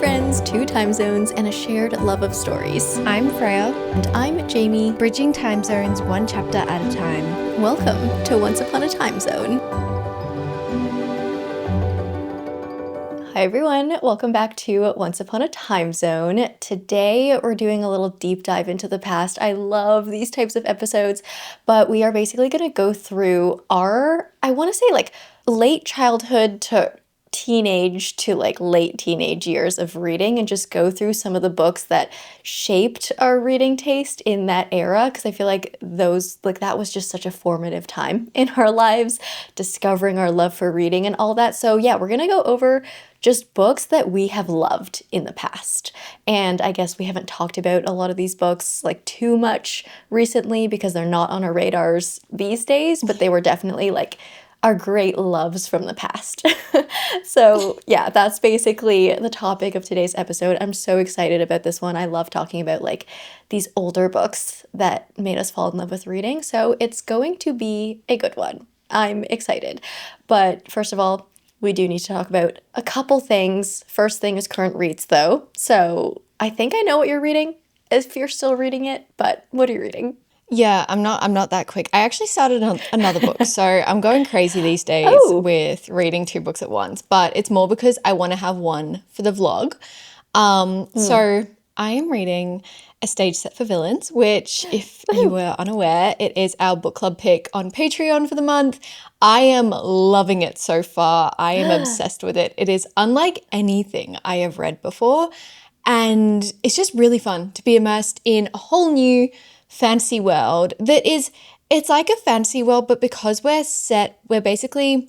friends, 2 time zones, and a shared love of stories. I'm Freya. And I'm Jamie. Bridging time zones 1 chapter at a time. Welcome to Once Upon a Time Zone. Hi everyone, welcome back to Once Upon a Time Zone. Today we're doing a little deep dive into the past. I love these types of episodes, but we are basically going to go through our, I want to say like late childhood to teenage to like late teenage years of reading and just go through some of the books that shaped our reading taste in that era, because I feel like that was just such a formative time in our lives, discovering our love for reading and all that. So yeah, we're gonna go over just books that we have loved in the past. And I guess we haven't talked about a lot of these books like too much recently because they're not on our radars these days, but they were definitely like our great loves from the past. So yeah, that's basically the topic of today's episode. I'm so excited about this one. I love talking about like these older books that made us fall in love with reading. So it's going to be a good one. I'm excited. But first of all, we do need to talk about a couple things. First thing is current reads though. So I think I know what you're reading if you're still reading it, but what are you reading? Yeah, I'm not that quick. I actually started another book, so I'm going crazy these days with reading 2 books at once, but it's more because I want to have one for the vlog. So I am reading A Stage Set for Villains, which, if you were unaware, it is our book club pick on Patreon for the month. I am loving it so far. I am obsessed with it. It is unlike anything I have read before, and it's just really fun to be immersed in a whole new fantasy world it's like a fantasy world, but because we're basically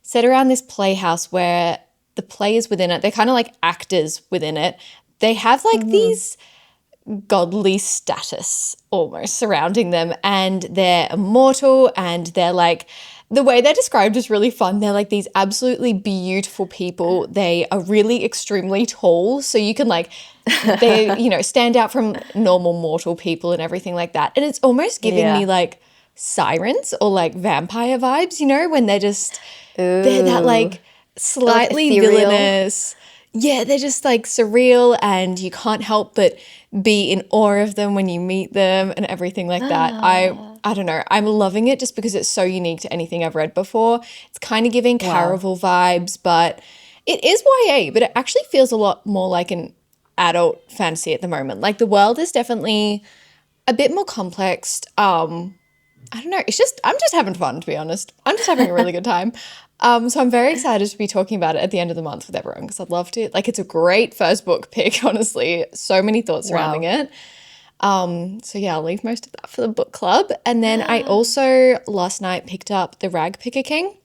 set around this playhouse where the players within it, they're kind of like actors within it. They have like these godly status almost surrounding them, and they're immortal, and they're like, the way they're described is really fun. They're like these absolutely beautiful people. They are really extremely tall, so you can like, they, stand out from normal mortal people and everything like that. And it's almost giving me like sirens or like vampire vibes, when they're that like slightly like villainous. Yeah, they're just like surreal, and you can't help but be in awe of them when you meet them and everything like that. I don't know. I'm loving it just because it's so unique to anything I've read before. It's kind of giving Caraval vibes, but it is YA, but it actually feels a lot more like an adult fantasy at the moment. Like the world is definitely a bit more complex. I don't know. I'm just having fun, to be honest. I'm just having a really good time. So I'm very excited to be talking about it at the end of the month with everyone, because I'd love to. Like, it's a great first book pick, honestly. So many thoughts surrounding it. So yeah, I'll leave most of that for the book club. And then I also last night picked up The Ragpicker King,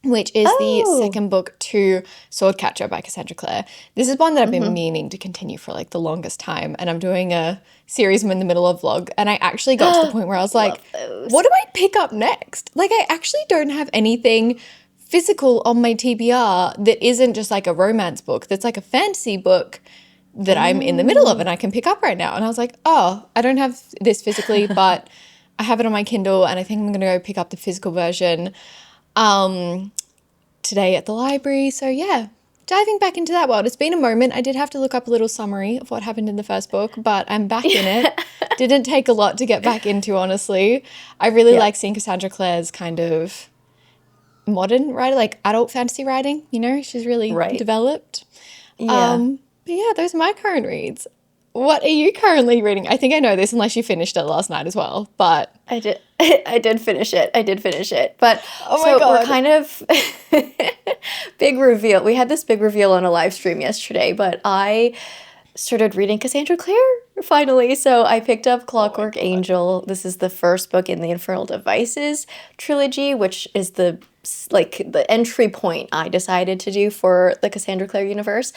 which is the second book to Swordcatcher by Cassandra Clare. This is one that I've been meaning to continue for like the longest time, and I'm doing a series I'm in the middle of vlog, and I actually got to the point where I was like, what do I pick up next? Like, I actually don't have anything physical on my TBR that isn't just like a romance book, that's like a fantasy book that I'm in the middle of and I can pick up right now. And I was like, I don't have this physically, but I have it on my Kindle, and I think I'm going to go pick up the physical version today at the library. So yeah, diving back into that world. It's been a moment. I did have to look up a little summary of what happened in the first book, but I'm back in it. Didn't take a lot to get back into, honestly. I really like seeing Cassandra Clare's kind of modern writing, like adult fantasy writing, she's really developed. But yeah, those are my current reads. What are you currently reading? I think I know this, unless you finished it last night as well, but I did finish it. But my God. We're kind of big reveal. We had this big reveal on a live stream yesterday, but I started reading Cassandra Clare finally. So I picked up Clockwork Angel. This is the first book in the Infernal Devices trilogy, which is the entry point I decided to do for the Cassandra Clare universe.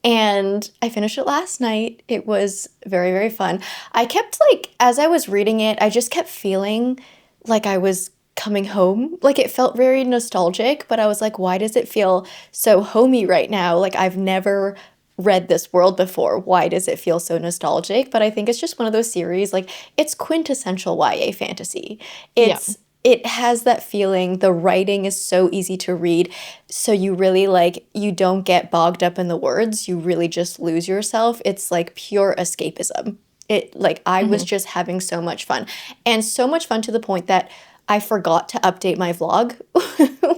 And I finished it last night. It was very, very fun. I kept as I was reading it, I just kept feeling like I was coming home. Like, it felt very nostalgic, but I was like, why does it feel so homey right now? Like, I've never read this world before. Why does it feel so nostalgic? But I think it's just one of those series, like, it's quintessential YA fantasy. It's it has that feeling. The writing is so easy to read. So you really like, you don't get bogged up in the words. You really just lose yourself. It's like pure escapism. It like, I was just having so much fun, and so much fun to the point that I forgot to update my vlog,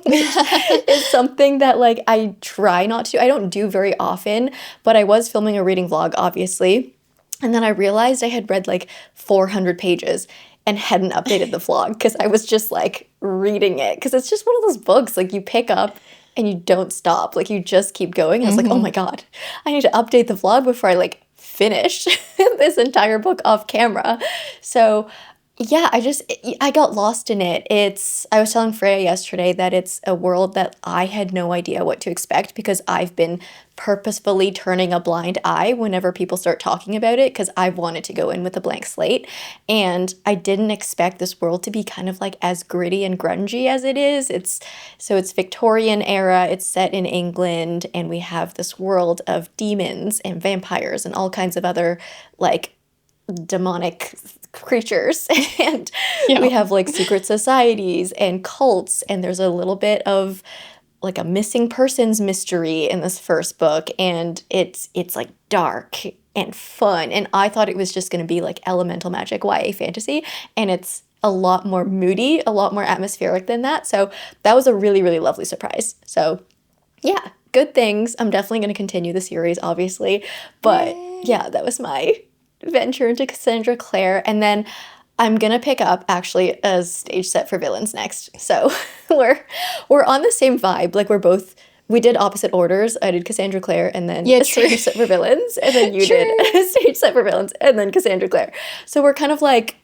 which is something that like I try not to. I don't do very often, but I was filming a reading vlog, obviously. And then I realized I had read like 400 pages and hadn't updated the vlog because I was just like reading it. Because it's just one of those books like you pick up and you don't stop. Like you just keep going. I was like, oh my God, I need to update the vlog before I like finish this entire book off camera. So yeah, I got lost in it. I was telling Freya yesterday that it's a world that I had no idea what to expect because I've been purposefully turning a blind eye whenever people start talking about it because I wanted to go in with a blank slate. And I didn't expect this world to be kind of like as gritty and grungy as it is. It's Victorian era, it's set in England, and we have this world of demons and vampires and all kinds of other like demonic creatures. And we have like secret societies and cults, and there's a little bit of like a missing persons mystery in this first book, and it's like dark and fun, and I thought it was just going to be like elemental magic YA fantasy, and it's a lot more moody, a lot more atmospheric than that. So that was a really, really lovely surprise. So yeah, good things. I'm definitely going to continue the series, obviously, but yeah, that was my venture into Cassandra Clare. And then I'm gonna pick up actually a stage set for villains next. So we're on the same vibe. Like we did opposite orders. I did Cassandra Clare and then a stage set for villains, and then you did a stage set for villains and then Cassandra Clare. So we're kind of like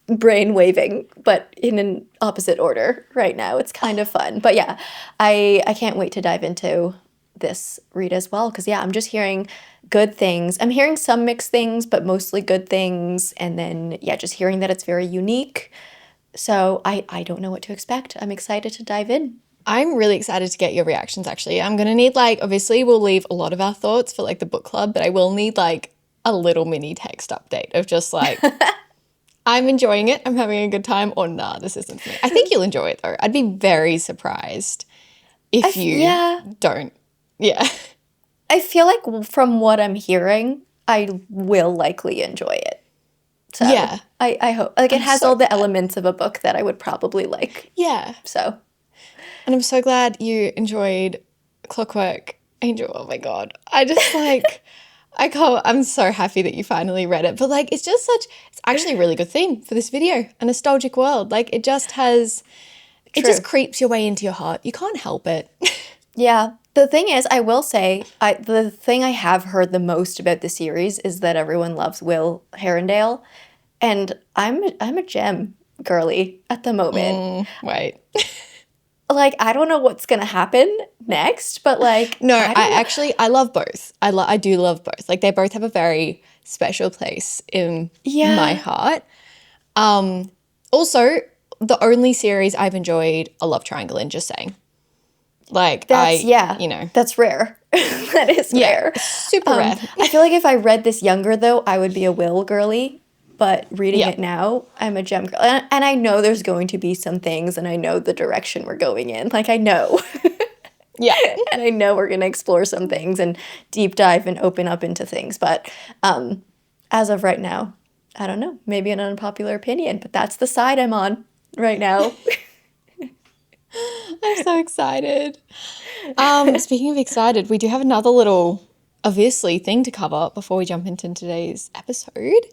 brain waving, but in an opposite order right now. It's kind of fun. But yeah, I can't wait to dive into this read as well, because yeah, I'm just hearing good things. I'm hearing some mixed things, but mostly good things. And then yeah, just hearing that it's very unique. So I don't know what to expect. I'm excited to dive in. I'm really excited to get your reactions, actually. I'm going to need like, obviously we'll leave a lot of our thoughts for like the book club, but I will need like a little mini text update of just like, I'm enjoying it, I'm having a good time, or nah, this isn't for me. I think you'll enjoy it though. I'd be very surprised if you don't. Yeah. I feel like from what I'm hearing, I will likely enjoy it. So yeah. I hope. Like, it has all the elements of a book that I would probably like. Yeah. So. And I'm so glad you enjoyed Clockwork Angel. Oh my God. I just like, I'm so happy that you finally read it. But like, it's actually a really good theme for this video. A nostalgic world. Like, it just just creeps your way into your heart. You can't help it. Yeah. The thing is, I will say, the thing I have heard the most about the series is that everyone loves Will Herondale, and I'm a gem girly at the moment. Right. Like, I don't know what's gonna happen next, but like, no, I love both. I do love both. Like, they both have a very special place in my heart. Also, the only series I've enjoyed a love triangle in, just saying. Like, that's rare. That is rare. Super rare. I feel like if I read this younger, though, I would be a Will girly. But reading it now, I'm a gem girl. And I know there's going to be some things, and I know the direction we're going in. Like, I know. Yeah. And I know we're going to explore some things and deep dive and open up into things. But as of right now, I don't know. Maybe an unpopular opinion, but that's the side I'm on right now. I'm so excited. Speaking of excited, we do have another little, obviously, thing to cover before we jump into today's episode.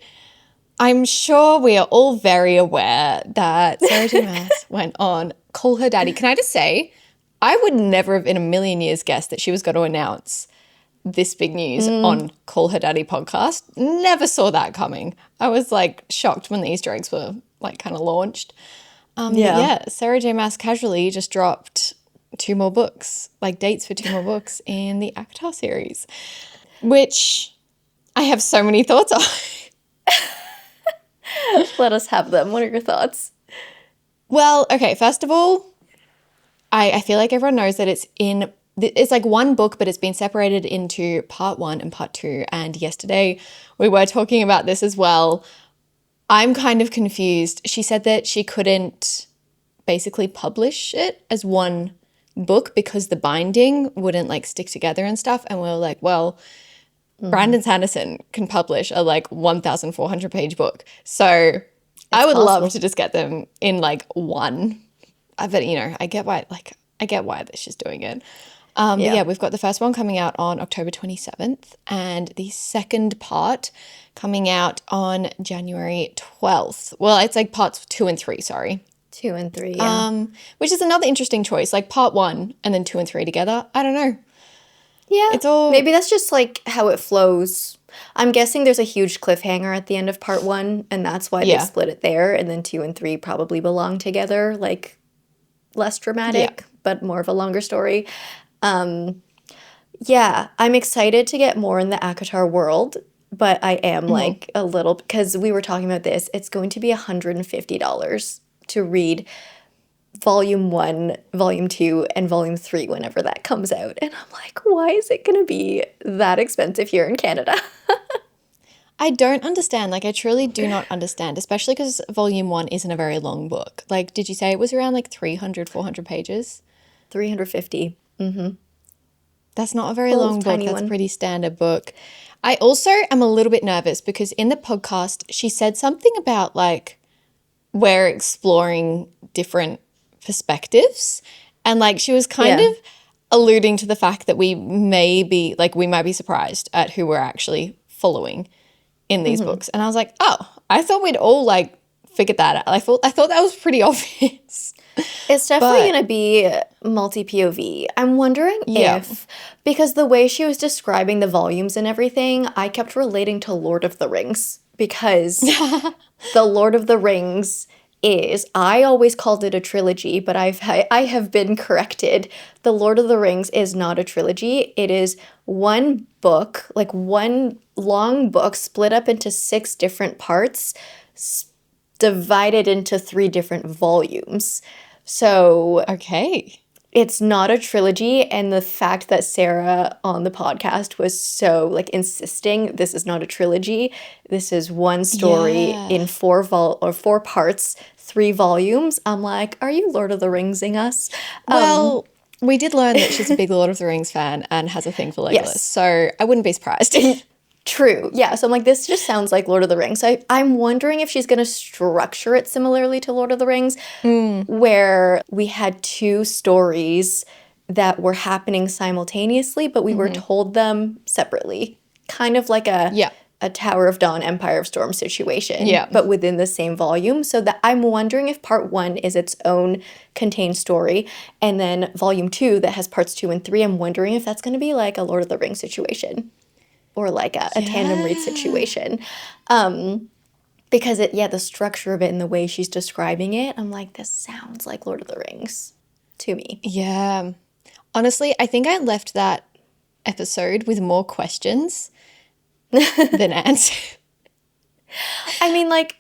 I'm sure we are all very aware that Sarah J. Maas went on Call Her Daddy. Can I just say, I would never have in a million years guessed that she was going to announce this big news on Call Her Daddy podcast. Never saw that coming. I was like shocked when the Easter eggs were like kind of launched. Sarah J. Maas casually just dropped 2 more books, like dates for 2 more books in the ACOTAR series, which I have so many thoughts on. Let us have them. What are your thoughts? Well, okay, first of all, I feel like everyone knows that it's like one book, but it's been separated into part 1 and part 2. And yesterday we were talking about this as well. I'm kind of confused. She said that she couldn't basically publish it as one book because the binding wouldn't like stick together and stuff. And we were like, well, Brandon Sanderson can publish a like 1,400 page book. So I would love to just get them in like one. But you know, I get why she's doing it. But yeah, we've got the first one coming out on October 27th and the second part coming out on January 12th. Well, it's like parts 2 and 3, sorry. 2 and 3, yeah. Which is another interesting choice, like part 1 and then 2 and 3 together. I don't know. Yeah, It's all maybe that's just like how it flows. I'm guessing there's a huge cliffhanger at the end of part 1, and that's why they split it there. And then 2 and 3 probably belong together, like less dramatic, but more of a longer story. Yeah, I'm excited to get more in the ACOTAR world, but I am like a little, because we were talking about this, it's going to be $150 to read Volume 1, Volume 2, and Volume 3 whenever that comes out. And I'm like, why is it going to be that expensive here in Canada? I don't understand. Like, I truly do not understand, especially because Volume 1 isn't a very long book. Like, did you say it was around like 300, 400 pages? 350. That's not a very long book. That's a pretty standard book. I also am a little bit nervous because in the podcast, she said something about like we're exploring different perspectives. And like she was kind of alluding to the fact that we might be surprised at who we're actually following in these books. And I was like, oh, I thought we'd all like figured that out. I thought that was pretty obvious. It's definitely going to be multi-POV. I'm wondering if, because the way she was describing the volumes and everything, I kept relating to Lord of the Rings because the Lord of the Rings I always called it a trilogy, but I have been corrected. The Lord of the Rings is not a trilogy. It is one book, like one long book split up into 6 different parts, divided into 3 different volumes. So it's not a trilogy, and the fact that Sarah on the podcast was so like insisting this is not a trilogy, this is one story in 4 parts, 3 volumes. I'm like, are you Lord of the Ringsing us? Well, we did learn that she's a big Lord of the Rings fan and has a thing for Legolas, so I wouldn't be surprised. True. Yeah. So I'm like, this just sounds like Lord of the Rings. So I'm wondering if she's going to structure it similarly to Lord of the Rings, where we had 2 stories that were happening simultaneously, but we were told them separately. Kind of like a Tower of Dawn, Empire of Storm situation, but within the same volume. So that I'm wondering if part 1 is its own contained story, and then volume 2 that has parts 2 and 3, I'm wondering if that's going to be like a Lord of the Rings situation. Or like a tandem read situation. Because the structure of it and the way she's describing it, I'm like, this sounds like Lord of the Rings to me. Yeah. Honestly, I think I left that episode with more questions than answers. I mean, like,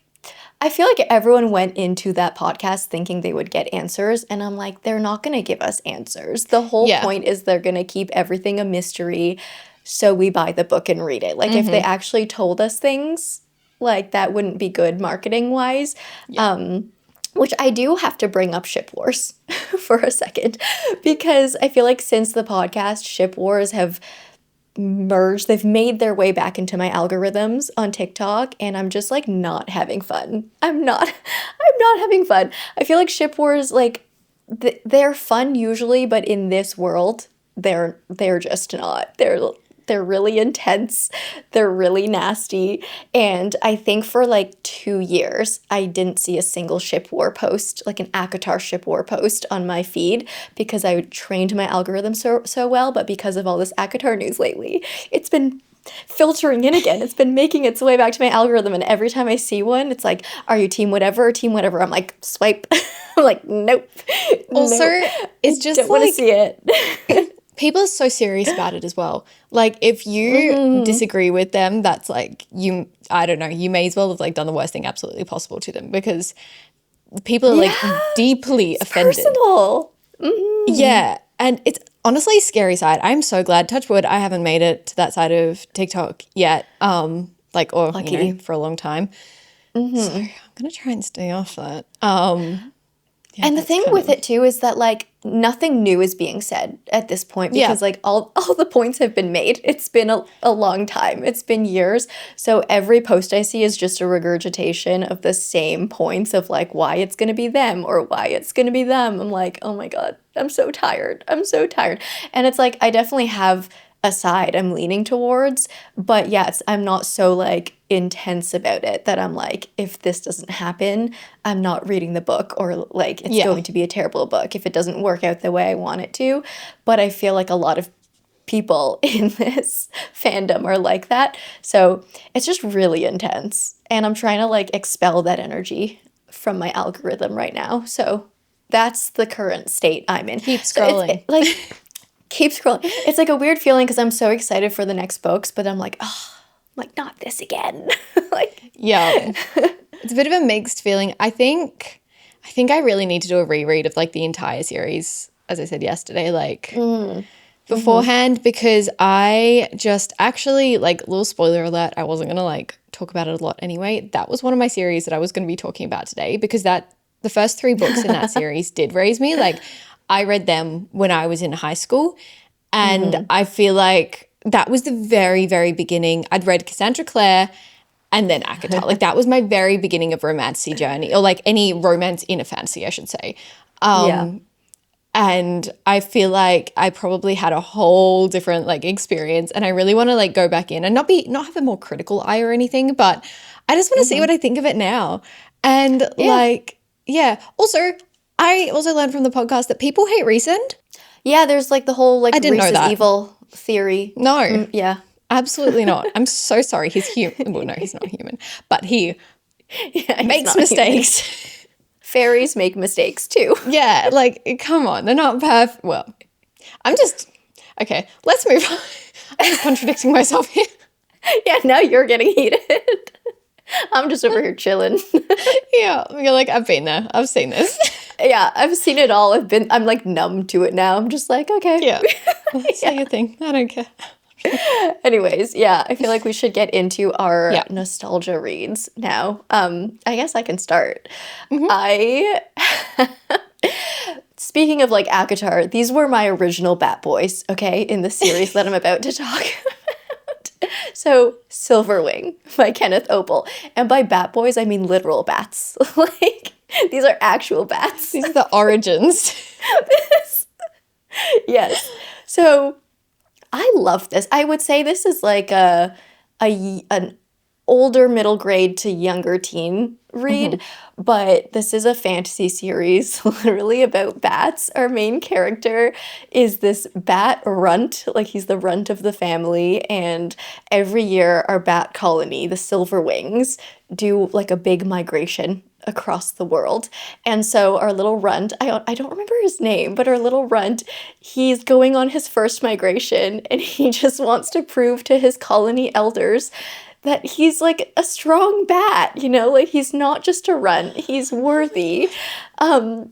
I feel like everyone went into that podcast thinking they would get answers, and I'm like, they're not going to give us answers. The whole point is they're going to keep everything a mystery, so we buy the book and read it. Like, if they actually told us things, like, that wouldn't be good marketing-wise. Which I do have to bring up Ship Wars for a second, because I feel like since the podcast, Ship Wars have merged. They've made their way back into my algorithms on TikTok, and I'm just, like, not having fun. I'm not having fun. I feel like Ship Wars, like, they're fun usually, but in this world, they're just not. They're really intense. They're really nasty. And I think for like 2 years, I didn't see a single ship war post, like an ACOTAR ship war post on my feed, because I trained my algorithm so well. But because of all this ACOTAR news lately, it's been filtering in again. It's been making its way back to my algorithm. And every time I see one, it's like, are you team whatever or team whatever? I'm like, swipe. I'm like, nope. Also, it's just don't want to see it. People are so serious about it as well. Like, if you disagree with them, that's like, I don't know, you may as well have like done the worst thing absolutely possible to them, because people are like deeply offended. Personal. Yeah. And it's honestly a scary side. I'm so glad, touch wood, I haven't made it to that side of TikTok yet. For a long time. So I'm going to try and stay off that. Yeah, And the that's thing kind with of, it too is that like nothing new is being said at this point yeah, because like all the points have been made. It's been a long time. It's been years. So every post I see is just a regurgitation of the same points of like why it's going to be them or why it's going to be them. I'm like, "Oh my God, I'm so tired. I'm so tired." And it's like I definitely have a side I'm leaning towards, but yes, I'm not so like intense about it that I'm like, if this doesn't happen, I'm not reading the book or like it's yeah. going to be a terrible book if it doesn't work out the way I want it to. But I feel like a lot of people in this fandom are like that. So it's just really intense. And I'm trying to like expel that energy from my algorithm right now. So that's the current state I'm in. Keep So scrolling. like keep scrolling. It's like a weird feeling because I'm so excited for the next books, but I'm like, oh, like not this again. Like, Yeah. It's a bit of a mixed feeling. I think I really need to do a reread of like the entire series, as I said yesterday, like beforehand, because I just actually, like, little spoiler alert, I wasn't gonna like talk about it a lot anyway. That was one of my series that I was gonna be talking about today because the first 3 books in that series did raise me. Like, I read them when I was in high school, and I feel like that was the very, very beginning. I'd read Cassandra, Clare, and then ACOTAR. Like, that was my very beginning of romancy journey, or like any romance in a fantasy, I should say. yeah. And I feel like I probably had a whole different like experience, and I really want to like go back in and not have a more critical eye or anything, but I just want to see what I think of it now. And Yeah. like, yeah. Also, I also learned from the podcast that people hate Resend. Yeah, there's like the whole like I didn't know Reese is that. evil theory. No, Yeah. absolutely not. I'm so sorry. He's human. Well, no, he's not human, but he Yeah, he's makes not human. mistakes. Fairies make mistakes too. Yeah, like, come on, they're not perfect. Well, okay, let's move on. I'm just contradicting myself here. Yeah, now you're getting heated. I'm just over here chilling. Yeah, you're like, I've been there. I've seen this. Yeah, I've seen it all. I'm like numb to it now. I'm just like, okay. Yeah. Say your thing. I don't care. Anyways, yeah, I feel like we should get into our Yeah. nostalgia reads now. I guess I can start. I Speaking of like ACOTAR, these were my original Bat Boys, okay, in the series that I'm about to talk about. So, Silverwing by Kenneth Opal. And by Bat Boys, I mean literal bats. Like, these are actual bats. These are the origins. Yes. So, I love this. I would say this is like an older middle grade to younger teen read, but this is a fantasy series literally about bats. Our main character is this bat runt, like he's the runt of the family, and every year our bat colony, the Silverwings, do like a big migration across the world. And so our little runt, I don't remember his name, but our little runt, he's going on his first migration and he just wants to prove to his colony elders that he's like a strong bat, you know, like he's not just a runt, he's worthy. So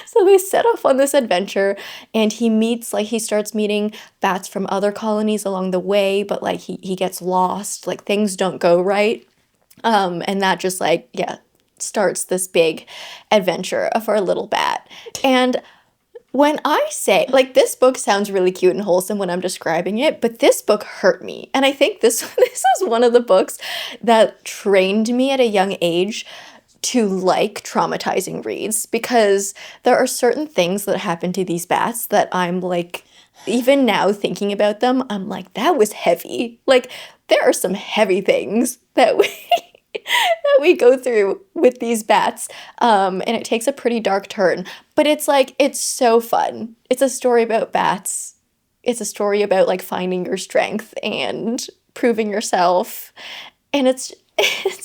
so they set off on this adventure and he starts meeting bats from other colonies along the way, but like he gets lost, like things don't go right. And that just like, yeah, starts this big adventure of our little bat. And when I say, like, this book sounds really cute and wholesome when I'm describing it, but this book hurt me. And I think this is one of the books that trained me at a young age to like traumatizing reads, because there are certain things that happen to these bats that I'm like, even now thinking about them, I'm like, that was heavy. Like, there are some heavy things that we go through with these bats, and it takes a pretty dark turn. But it's like, it's so fun. It's a story about bats. It's a story about like finding your strength and proving yourself, and it's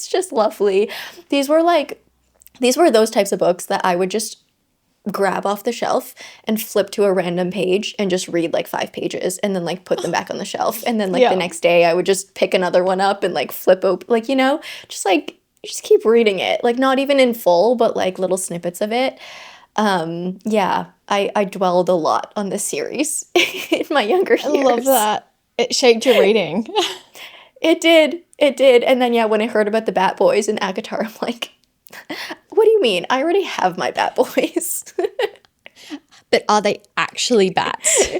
just lovely. These were those types of books that I would just grab off the shelf and flip to a random page and just read like 5 pages and then like put them back on the shelf. And then like Yeah. the next day I would just pick another one up and like flip open, like, you know, just like, just keep reading it. Like not even in full, but like little snippets of it. Yeah, I dwelled a lot on this series in my younger years. I love that. It shaped your reading. It did. It did. And then, yeah, when I heard about the Bat Boys and ACOTAR, I'm like, What do you mean? I already have my bat boys. But are they actually bats?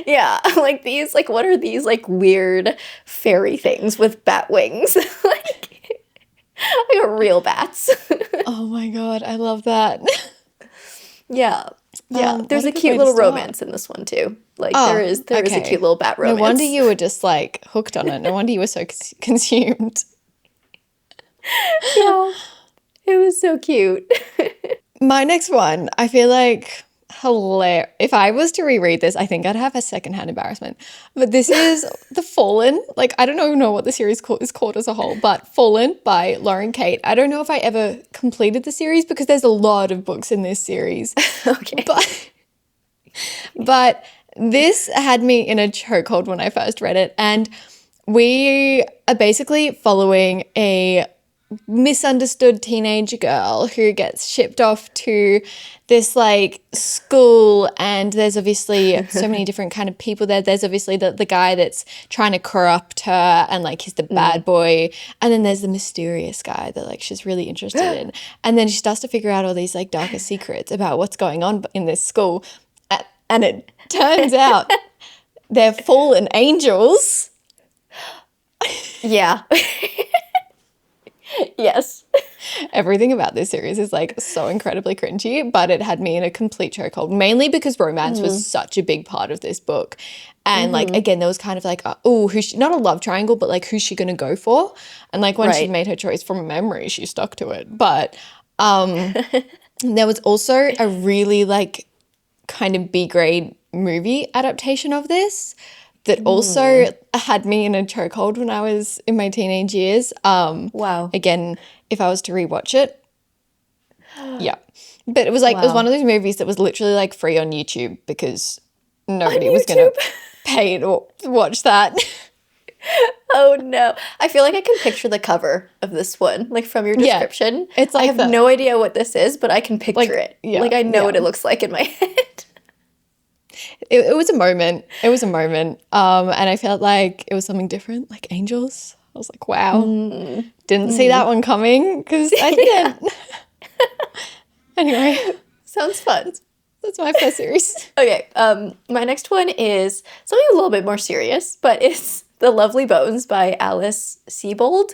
Yeah, like these, like what are these like weird fairy things with bat wings? Like real bats. Oh my God, I love that. Yeah. Yeah. What There's a a good cute way to little start. romance in this one too. Like Oh, there is a cute okay. little bat No romance. wonder you were just like hooked on it. No wonder you were so consumed. Yeah. It was so cute. My next one, I feel like hilarious. If I was to reread this, I think I'd have a secondhand embarrassment. But this is The Fallen. Like, I don't even know what the series is called as a whole, but Fallen by Lauren Kate. I don't know if I ever completed the series because there's a lot of books in this series. Okay. But this had me in a chokehold when I first read it. And we are basically following a misunderstood teenage girl who gets shipped off to this like school, and there's obviously so many different kind of people there. There's obviously the guy that's trying to corrupt her and like he's the bad boy, and then there's the mysterious guy that like she's really interested in, and then she starts to figure out all these like darker secrets about what's going on in this school, and it turns out they're fallen angels. Yeah. Yes. Everything about this series is like so incredibly cringy, but it had me in a complete chokehold, mainly because romance was such a big part of this book. And like, again, there was kind of like, oh, not a love triangle, but like, who's she going to go for? And like, when she'd made her choice from memory, she stuck to it. But there was also a really like kind of B grade movie adaptation of this that also had me in a chokehold when I was in my teenage years. Wow. Again, if I was to rewatch it, yeah. But it was like, it was one of those movies that was literally like free on YouTube because nobody was going to pay to watch that. Oh no. I feel like I can picture the cover of this one, like from your description. It's like I have no idea what this is, but I can picture it. yeah, like I know what it looks like in my head. It was a moment. It was a moment. And I felt like it was something different, like angels. I was like, wow. Didn't see that one coming because I didn't. Anyway, Sounds fun. that's my first series. Okay, my next one is something a little bit more serious, but it's The Lovely Bones by Alice Sebold.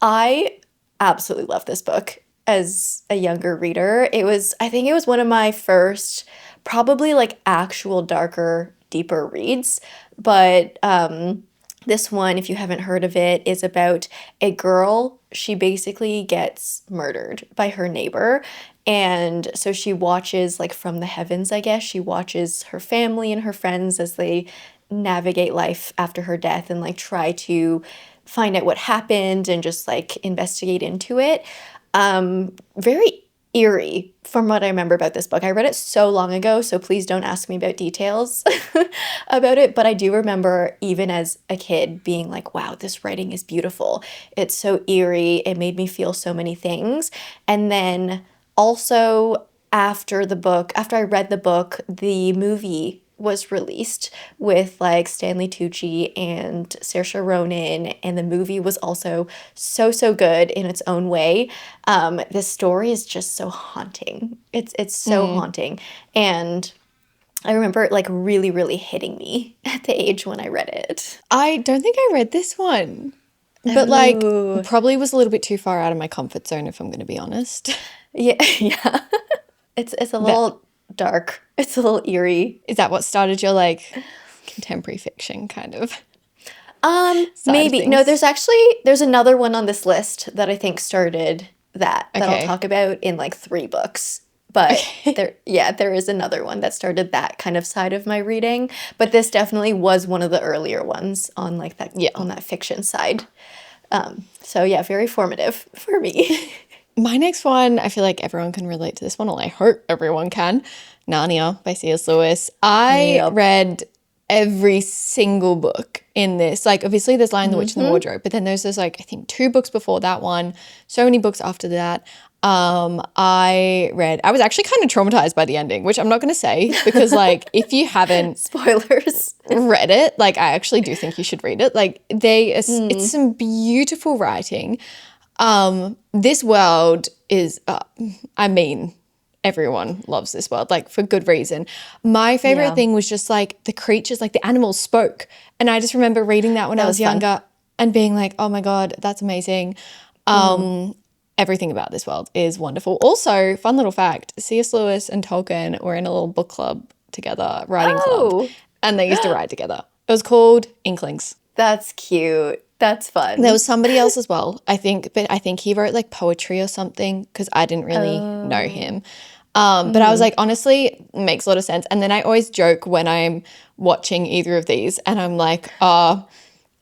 I absolutely love this book as a younger reader. I think it was one of my first, probably like actual darker, deeper reads. But this one, if you haven't heard of it, is about a girl. She basically gets murdered by her neighbor. And so she watches, like from the heavens, I guess, she watches her family and her friends as they navigate life after her death and like try to find out what happened and just like investigate into it. Very eerie from what I remember about this book. I read it so long ago, so please don't ask me about details about it. But I do remember even as a kid being like, wow, this writing is beautiful. It's so eerie. It made me feel so many things. And then also after I read the book, the movie was released with like Stanley Tucci and Saoirse Ronan, and the movie was also so good in its own way. This story is just so haunting. It's so haunting, and I remember it like really, really hitting me at the age when I read it. I don't think I read this one, but like probably was a little bit too far out of my comfort zone if I'm going to be honest. Yeah, yeah. It's a little dark. It's a little eerie. Is that what started your like contemporary fiction kind of? Maybe. No, there's another one on this list that I think started that Okay. I'll talk about in like 3 books. But there is another one that started that kind of side of my reading. But this definitely was one of the earlier ones on like that on that fiction side. So yeah, very formative for me. My next one, I feel like everyone can relate to this one, or I hope everyone can. Narnia by C.S. Lewis. I read every single book in this. Like, obviously, there's Lion, the Witch, and the Wardrobe, but then there's like, I think 2 books before that one, so many books after that. I was actually kind of traumatized by the ending, which I'm not going to say because, like, if you haven't Spoilers. read it, like, I actually do think you should read it. Like, it's some beautiful writing. This world is, I mean, everyone loves this world, like for good reason. My favorite Yeah. thing was just like the creatures, like the animals spoke. And I just remember reading that when I That was was fun. younger and being like, oh my God, that's amazing. Everything about this world is wonderful. Also, fun little fact, C.S. Lewis and Tolkien were in a little book club together, writing club, Oh, and they used to write together. It was called Inklings. that's cute. That's There fun. was somebody else as well, I think, but I think he wrote like poetry or something because I didn't really know Oh. him. But I was like, honestly, makes a lot of sense. And then I always joke when I'm watching either of these and I'm like,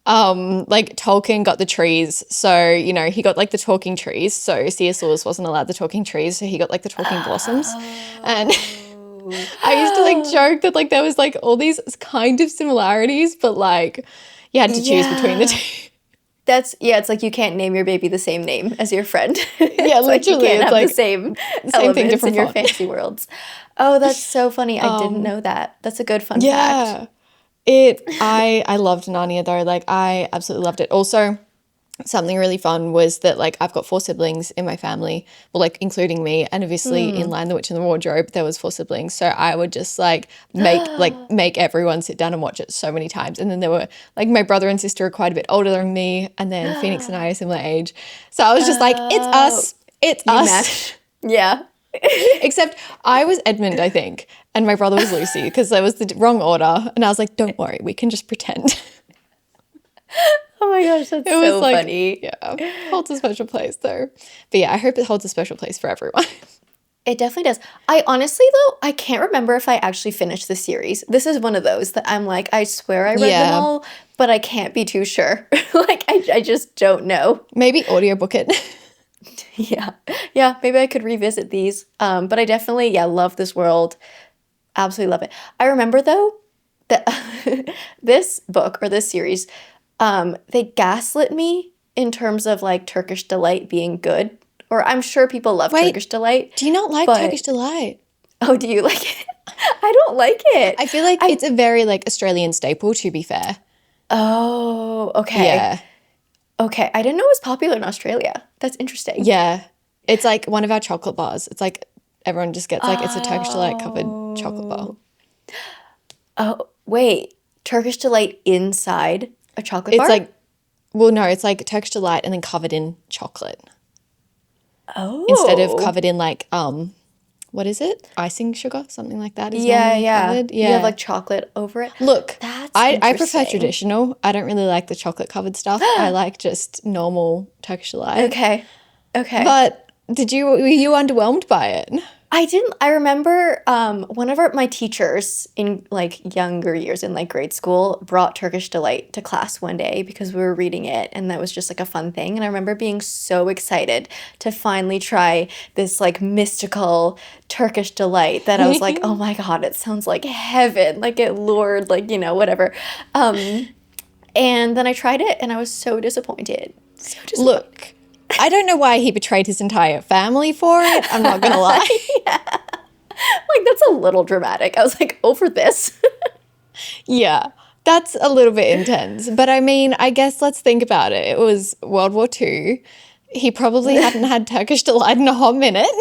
like Tolkien got the trees. So, you know, he got like the talking trees. So C.S. Lewis wasn't allowed the talking trees. So he got like the talking blossoms. And I used to like joke that like there was like all these kind of similarities, but like you had to choose between the Yeah. two. It's like you can't name your baby the same name as your friend. Yeah, It's like you literally. can't It's have the like same same thing, elements in different your font. fantasy worlds. Oh, that's so funny. I didn't know that. That's a good fun fact. Yeah. I loved Narnia though. Like I absolutely loved it. Also, something really fun was that like I've got 4 siblings in my family, well, like including me, and obviously in Lion the Witch and the Wardrobe there was 4 siblings. So I would just like make everyone sit down and watch it so many times. And then there were like my brother and sister are quite a bit older than me, and then Phoenix and I are similar age. So I was just like, it's Oh, us, it's you us. match. Yeah. Except I was Edmund, I think, and my brother was Lucy because there was the wrong order. And I was like, don't worry, we can just pretend. Oh my gosh, that's It was so like, funny. yeah, holds a special place though. But yeah, I hope it holds a special place for everyone. It definitely does. I honestly, though, I can't remember if I actually finished the series. This is one of those that I'm like, I swear I read them Yeah, all, but I can't be too sure. Like, I just don't know. maybe audiobook it. Yeah. Yeah, maybe I could revisit these. But I definitely, yeah, love this world. Absolutely love it. I remember, though, that this book or this series, they gaslit me in terms of like Turkish Delight being good. Or I'm sure people love Wait, Turkish Delight, do you not like Turkish but Delight? oh, do you like it? I don't like it. I feel like I it's a very like Australian staple, to be fair. Oh, okay. Yeah, Okay. I didn't know it was popular in Australia. That's interesting. yeah. It's like one of our chocolate bars. It's like everyone just gets like it's a Turkish Delight covered chocolate bar. Oh. Oh, wait. Turkish Delight inside a chocolate It's bar? like, well, no, it's like Turkish Delight and then covered in chocolate instead of Oh. covered in like what is it? Icing sugar, something like that is Yeah, normally yeah. covered. You have Yeah. like chocolate over it. Look, That's I prefer interesting. traditional. I don't really like the chocolate covered stuff. I like just normal Turkish Delight. Okay. Okay. But were you underwhelmed by it? I didn't. I remember one of my teachers in like younger years in like grade school brought Turkish Delight to class one day because we were reading it, and that was just like a fun thing. And I remember being so excited to finally try this like mystical Turkish Delight that I was like, oh my God, it sounds like heaven. Like it lured, like, whatever. And then I tried it and I was so disappointed. So disappointed. Look, I don't know why he betrayed his entire family for it. I'm not gonna lie. Like that's a little dramatic. I was like, over this. Yeah, that's a little bit intense. But I mean, I guess let's think about it. It was World War II. He probably hadn't had Turkish Delight in a hot minute.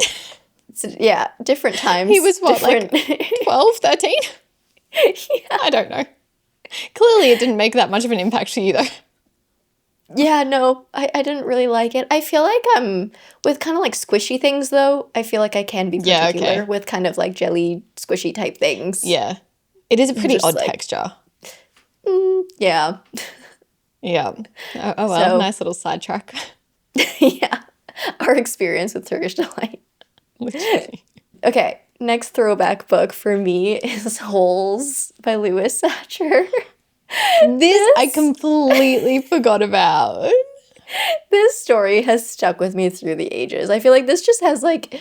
Yeah, different times. He was what, different... like 12, 13? Yeah. I don't know. Clearly, it didn't make that much of an impact to you, though. Yeah, no, I didn't really like it. I feel like with kind of like squishy things though, I feel like I can be Yeah, particular okay. with kind of like jelly squishy type things. Yeah. It is a pretty Just odd like, texture. yeah. Yeah. Oh well, So, nice little sidetrack. yeah. Our experience with Turkish Delight. Literally. Okay, next throwback book for me is Holes by Lewis Sachar. This I completely forgot about. This story has stuck with me through the ages. I feel like this just has like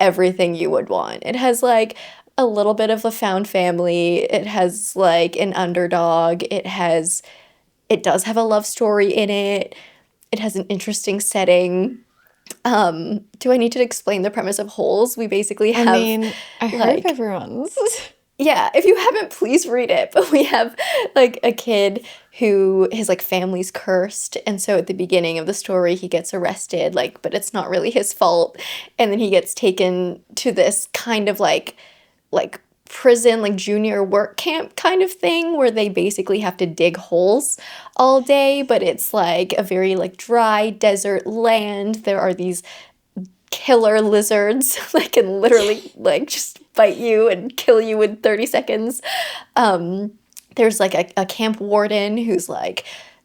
everything you would want. It has like a little bit of a found family. It has like an underdog. It does have a love story in it. It has an interesting setting. Do I need to explain the premise of Holes? We basically I have mean, I hope like everyone's. Yeah, if you haven't, please read it. But we have like a kid who his like family's cursed, and so at the beginning of the story he gets arrested, like, but it's not really his fault. And then he gets taken to this kind of like prison, like junior work camp kind of thing where they basically have to dig holes all day, but it's like a very like dry desert land. There are these killer lizards that can literally like just bite you and kill you in 30 seconds. There's like a camp warden who's like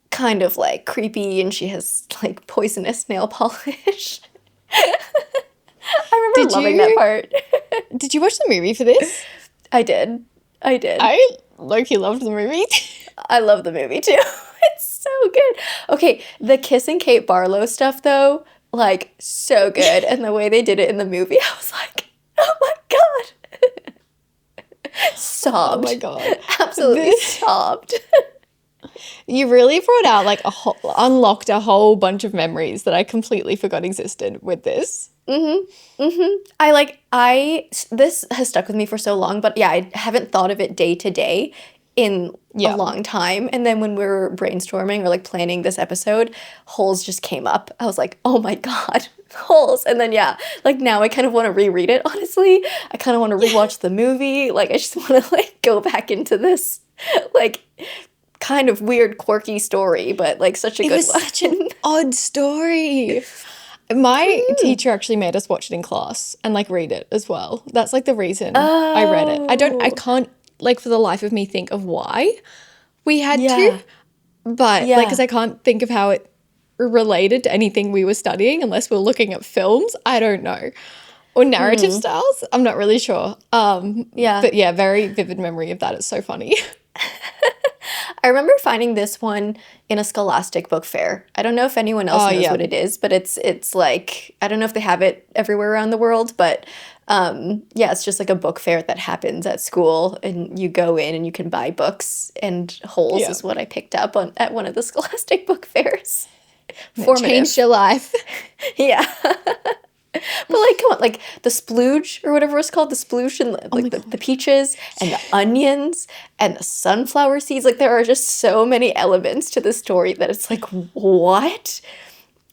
kind of like creepy and she has like poisonous nail polish. I remember Did loving that you part. did you watch the movie for this? I did. I did. I low-key loved the movie. I love the movie too. It's so good. Okay, the Kiss and Kate Barlow stuff though, like so good. And the way they did it in the movie, I was like, oh my God. Oh my Sobbed. god. Absolutely This sobbed. You really brought out like unlocked a whole bunch of memories that I completely forgot existed with this. This has stuck with me for so long, but yeah, I haven't thought of it day to day in a Yeah. long time. And then when we were brainstorming or like planning this episode, holes just came up. I was like, oh my God, holes. And then yeah, like now I kind of want to reread it, honestly. I kind of want to rewatch the movie. Like I just want to like go back into this like kind of weird, quirky story, but like such a It good was one. such an odd story. My teacher actually made us watch it in class and like read it as well. That's like the reason I read it. I Oh, can't like for the life of me think of why we had to, yeah. but like because Yeah. I can't think of how it related to anything we were studying unless we're looking at films. I don't know. Or narrative styles. I'm not really sure. Yeah. But yeah, very vivid memory of that. It's so funny. I remember finding this one in a Scholastic book fair. I don't know if anyone else Oh knows yeah. what it is, but it's like I don't know if they have it everywhere around the world, but yeah, it's just like a book fair that happens at school and you go in and you can buy books and holes Yeah. is what I picked up on at one of the Scholastic book fairs. And it changed Formative. your life. Yeah. But like, come on, like the splooge or whatever it's called, the splooge and Oh my like the god. peaches and the onions and the sunflower seeds. Like there are just so many elements to the story that it's like, what?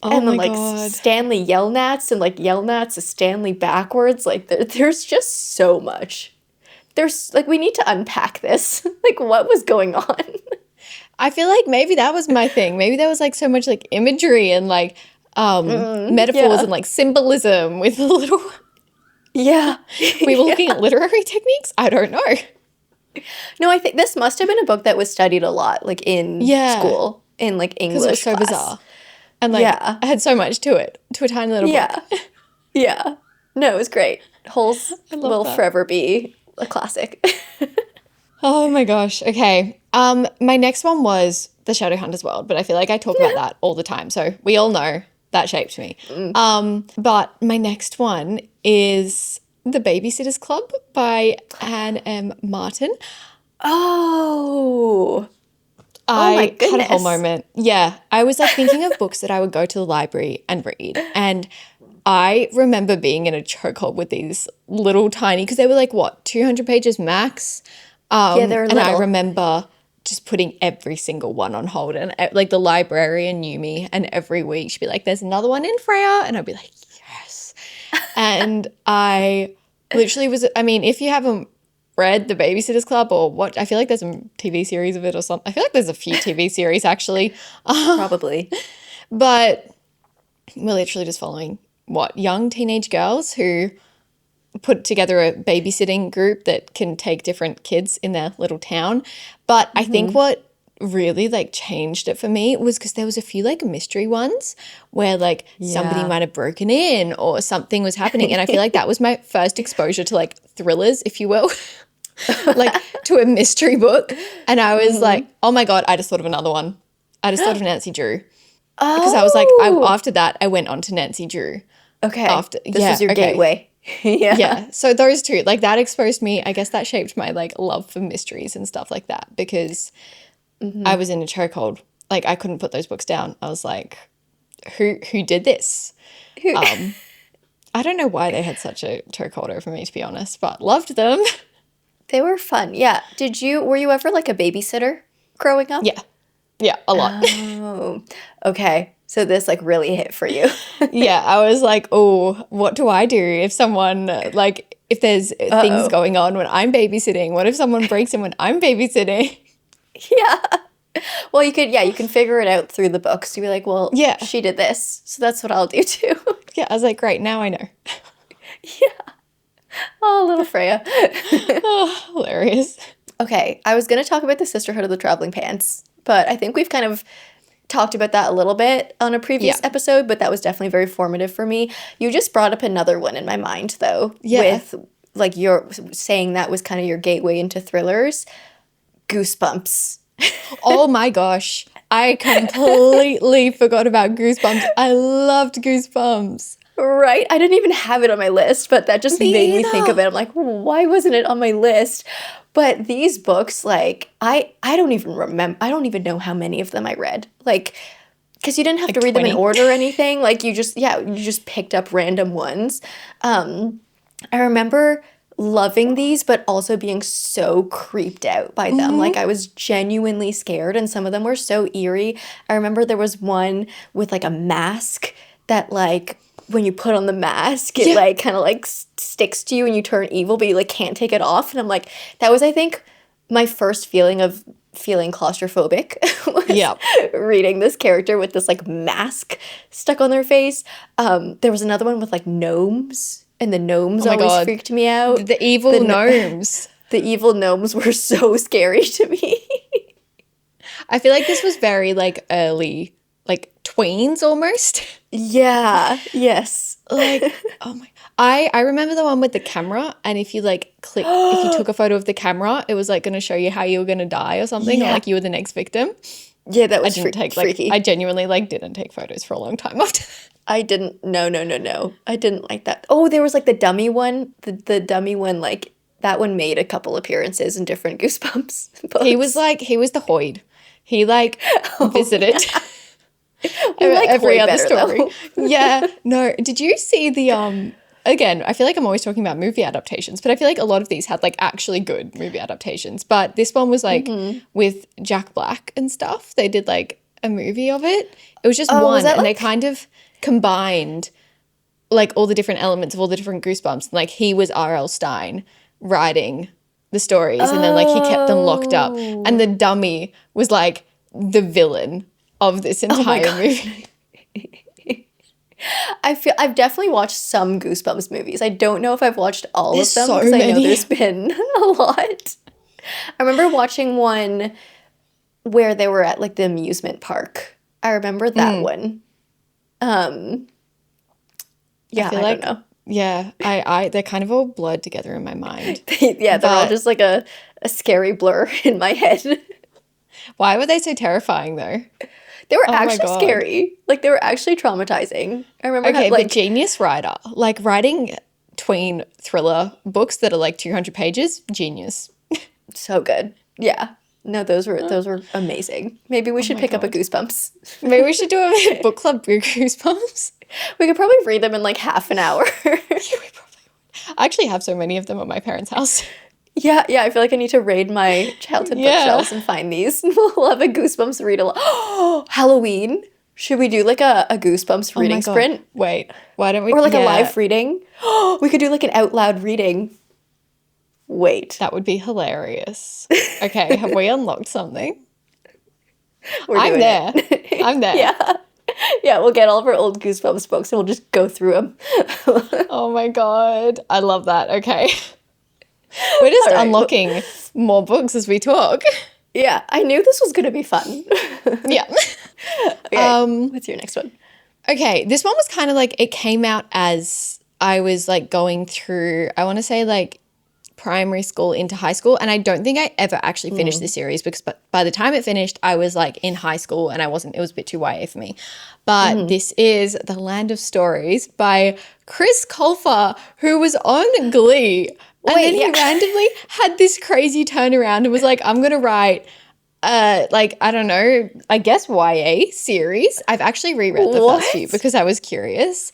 Oh And then my like god. Stanley Yelnats and like Yelnats is Stanley backwards. Like there's just so much. There's like we need to unpack this. Like what was going on? I feel like maybe that was my thing. Maybe there was like so much like imagery and like metaphors Yeah. and like symbolism with a little Yeah. we were looking Yeah. at literary techniques. I don't know. No, I think this must have been a book that was studied a lot, like in Yeah, school, in like because it was English so class. bizarre. And like Yeah. I had so much to it, to a tiny little book. Yeah. Yeah. No, it was great. Holes I love will that. forever be a classic. Oh my gosh. Okay. My next one was The Shadowhunter's World, but I feel like I talk about that all the time. So we all know that shaped me. But my next one is The Babysitters Club by Anne M. Martin. Oh. Oh my I had a whole goodness. moment. Yeah, I was like thinking of books that I would go to the library and read. And I remember being in a chokehold with these little tiny, because they were like, what, 200 pages max? Yeah, they're And I little. remember just putting every single one on hold. And like the librarian knew me. And every week she'd be like, there's another one in Freya. And I'd be like, yes. And I literally was, I mean, if you haven't read The Babysitter's Club or what, I feel like there's a TV series of it or something. I feel like there's a few TV series actually. Probably. But we're literally just following what young teenage girls who put together a babysitting group that can take different kids in their little town. But I think what really like changed it for me was because there was a few like mystery ones where like somebody Yeah. might have broken in or something was happening. And I feel like that was my first exposure to like thrillers, if you will. Like to a mystery book. And I was like, oh my God, I just thought of another one. I just thought of Nancy Drew. Because I was like, Oh. after that, I went on to Nancy Drew. Okay. After, This yeah, was your okay. gateway. Yeah. Yeah. So those two, like that exposed me, I guess that shaped my like love for mysteries and stuff like that because I was in a chokehold. Like I couldn't put those books down. I was like, who did this? I don't know why they had such a chokehold over me, to be honest, but loved them. They were fun. Yeah. Were you ever like a babysitter growing up? Yeah. Yeah, a lot. Oh, okay. So this like really hit for you. Yeah, I was like, oh, what do I do if someone, like, if there's things Uh-oh. going on when I'm babysitting? What if someone breaks in when I'm babysitting? Yeah. Well, you can figure it out through the books. You'd be like, well, Yeah. she did this, so that's what I'll do too. Yeah, I was like, great, now I know. Yeah. Oh, little Freya. Oh, hilarious. Okay, I was going to talk about the Sisterhood of the Traveling Pants, but I think we've kind of talked about that a little bit on a previous Yeah. episode, but that was definitely very formative for me. You just brought up another one in my mind, though, Yeah. with like you're saying that was kind of your gateway into thrillers. Goosebumps. Oh my gosh. I completely forgot about Goosebumps. I loved Goosebumps. Right? I didn't even have it on my list, but that just Me made me think either. of it. I'm like, why wasn't it on my list? But these books, like, I don't even remember. I don't even know how many of them I read. Like, because you didn't have Like to read them in 20. order or anything. Like, you just picked up random ones. I remember loving these, but also being so creeped out by them. Like, I was genuinely scared, and some of them were so eerie. I remember there was one with like a mask that, like, when you put on the mask, it Yeah. like kind of like sticks to you and you turn evil, but you like can't take it off. And I'm like, that was, I think, my first feeling of feeling claustrophobic was Yep. reading this character with this like mask stuck on their face. There was another one with like gnomes, and the gnomes Oh my always God. freaked me out. The evil The gnomes. The evil gnomes were so scary to me. I feel like this was very like early, like tweens almost. Yeah. Yes. Like, oh my, I remember the one with the camera, and if you like if you took a photo of the camera, it was like going to show you how you were going to die or something, or Yeah. like you were the next victim. Yeah, that I was didn't take like, freaky. I genuinely like didn't take photos for a long time after that. I didn't. No, no, no, no. I didn't like that. Oh, there was like the dummy one. The dummy one, like that one made a couple appearances in different Goosebumps books. He was the Hoyd. He like visited We like every Hoyd other better, story. though. Yeah. No, did you see the again, I feel like I'm always talking about movie adaptations, but I feel like a lot of these had like actually good movie adaptations. But this one was like with Jack Black and stuff. They did like a movie of it. It was just Oh, one, was that and they like- kind of combined like all the different elements of all the different Goosebumps. Like he was R.L. Stein writing the stories, and then like he kept them locked up, and the dummy was like the villain of this entire God. movie. I feel I've definitely watched some Goosebumps movies. I don't know if I've watched all There's of them so because I know many. there's been a lot. I remember watching one where they were at like the amusement park. I remember that one. Yeah, feel I like- don't know. Yeah, I they're kind of all blurred together in my mind. Yeah, they're all But- just like a scary blur in my head. Why were they so terrifying though? They were Oh my actually God. scary. Like they were actually traumatizing. I remember Okay, how, but like genius writer, like writing tween thriller books that are like 200 pages, genius. so good. Yeah. No, those were amazing. Maybe we should my pick up a God. Goosebumps. Maybe we should do a book club Goosebumps. We could probably read them in like half an hour. I actually have so many of them at my parents' house. Yeah, I feel like I need to raid my childhood Yeah. bookshelves and find these. We'll have a Goosebumps read along. Halloween. Should we do like a Goosebumps Oh my reading God. sprint? Wait, why don't we? Or like a yeah, live reading? We could do like an out loud reading. Wait. That would be hilarious. Okay, have we unlocked something? We're I'm doing there. it. I'm there. Yeah. Yeah, we'll get all of our old Goosebumps books and we'll just go through them. Oh my God. I love that. Okay. We're just All right. unlocking more books as we talk. Yeah, I knew this was going to be fun. Yeah. Okay, what's your next one? Okay. This one was kind of like, it came out as I was like going through, I want to say like primary school into high school. And I don't think I ever actually finished this series because by the time it finished, I was like in high school and it was a bit too YA for me. But this is The Land of Stories by Chris Colfer, who was on Glee. And Wait, then he yeah. randomly had this crazy turnaround and was like, I'm going to write like, I don't know, I guess YA series. I've actually reread the first few What? because I was curious.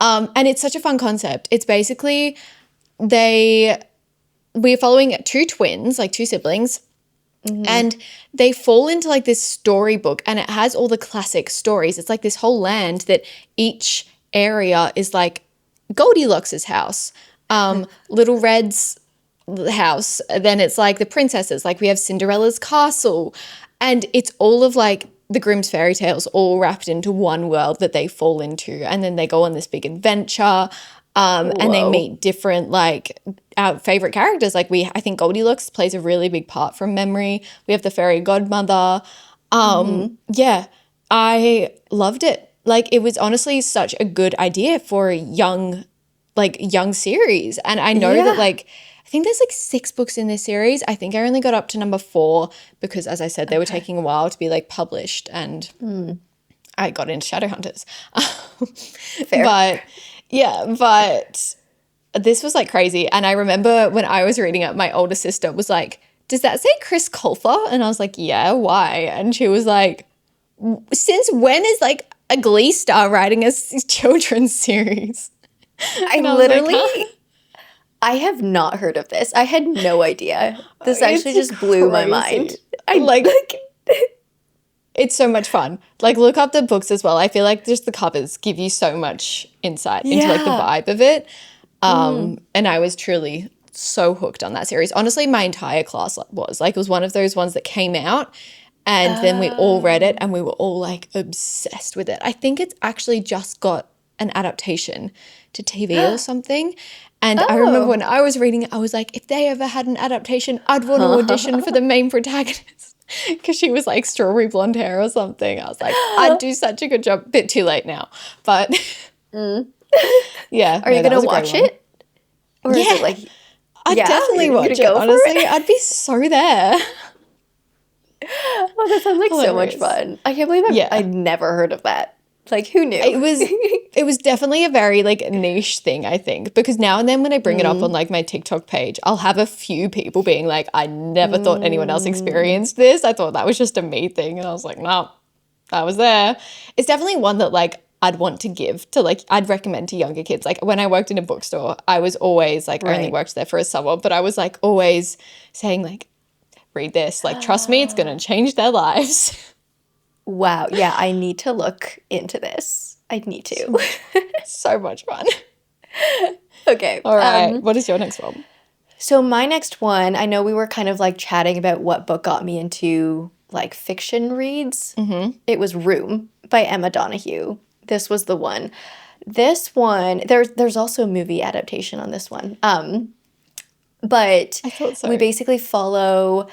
And it's such a fun concept. It's basically they we're following two twins, like two siblings, Mm-hmm. and they fall into like this storybook, and it has all the classic stories. It's like this whole land that each area is like Goldilocks's house, Little Red's house, then it's like the princesses, like we have Cinderella's castle, and it's all of like the Grimm's fairy tales all wrapped into one world that they fall into, and then they go on this big adventure. And they Whoa. meet different like our favorite characters. Like I think Goldilocks plays a really big part from memory. We have the fairy godmother. Yeah, I loved it. Like it was honestly such a good idea for a young series. And I know that Yeah. like I think there's like 6 books in this series. I think I only got up to number 4 because, as I said, they were taking a while to be like published, and I got into Shadowhunters. Fair. But this was like crazy. And I remember when I was reading it, my older sister was like, "Does that say Chris Colfer?" And I was like, "Yeah, why?" And she was like, "Since when is like a Glee star writing a children's series?" I And I was like, literally, "Huh?" I have not heard of this. I had no idea. This actually It's just blew my crazy. mind. Like, it's so much fun. Like, look up the books as well. I feel like just the covers give you so much insight into like the Yeah. vibe of it. And I was truly so hooked on that series. Honestly, my entire class was like, it was one of those ones that came out and then we all read it and we were all like obsessed with it. I think it's actually just got an adaptation to TV or something. And I remember when I was reading it, I was like, if they ever had an adaptation, I'd want to audition for the main protagonist. Because she was like strawberry blonde hair or something. I was like, I'd do such a good job. Bit too late now. But yeah. Are you that gonna was a great watch one. it? Or is Yeah. it like, I'd yeah, definitely you're gonna watch it, go for honestly. I'd be so there. Oh, that sounds like so much Hilarious. fun. I can't believe Yeah. I'd never heard of that. Like, who knew? It was definitely a very like niche thing, I think, because now and then when I bring it up on like my TikTok page, I'll have a few people being like, I never thought anyone else experienced this. I thought that was just a me thing. And I was like, no, I was there. It's definitely one that like I'd want to give to like, I'd recommend to younger kids. Like when I worked in a bookstore, I was always like, I only Right. worked there for a summer, but I was like always saying like, read this, like, trust me, it's going to change their lives. Wow. Yeah, I need to look into this. I need to. So much fun. Okay. All right. What is your next one? So my next one, I know we were kind of like chatting about what book got me into like fiction reads. It was Room by Emma Donoghue. This was the one. This one, there's also a movie adaptation on this one. But I thought so. we basically follow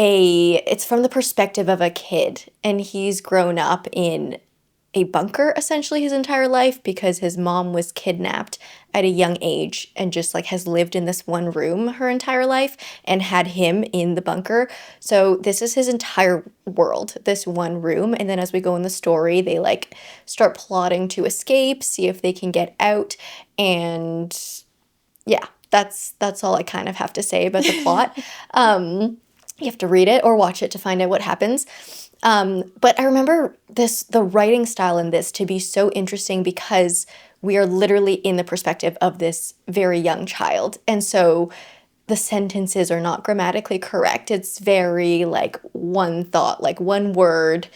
it's from the perspective of a kid, and he's grown up in a bunker essentially his entire life because his mom was kidnapped at a young age and just like has lived in this one room her entire life and had him in the bunker. So this is his entire world, this one room. And then as we go in the story, they like start plotting to escape, see if they can get out. And yeah, that's all I kind of have to say about the plot. You have to read it or watch it to find out what happens. But I remember the writing style in this to be so interesting because we are literally in the perspective of this very young child. And so the sentences are not grammatically correct. It's very like one thought, like one word,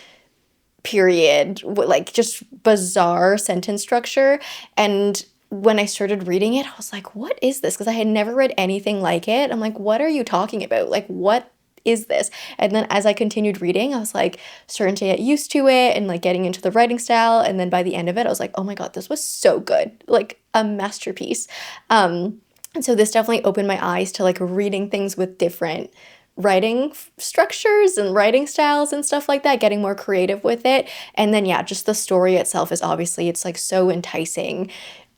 period, like just bizarre sentence structure. And when I started reading it, I was like, what is this? Because I had never read anything like it. I'm like, what are you talking about? Like, what is this? And then as I continued reading, I was like starting to get used to it and like getting into the writing style. And then by the end of it, I was like, oh my God, this was so good. Like a masterpiece. And so this definitely opened my eyes to like reading things with different writing structures and writing styles and stuff like that, getting more creative with it. And then, yeah, just the story itself is obviously, it's like so enticing.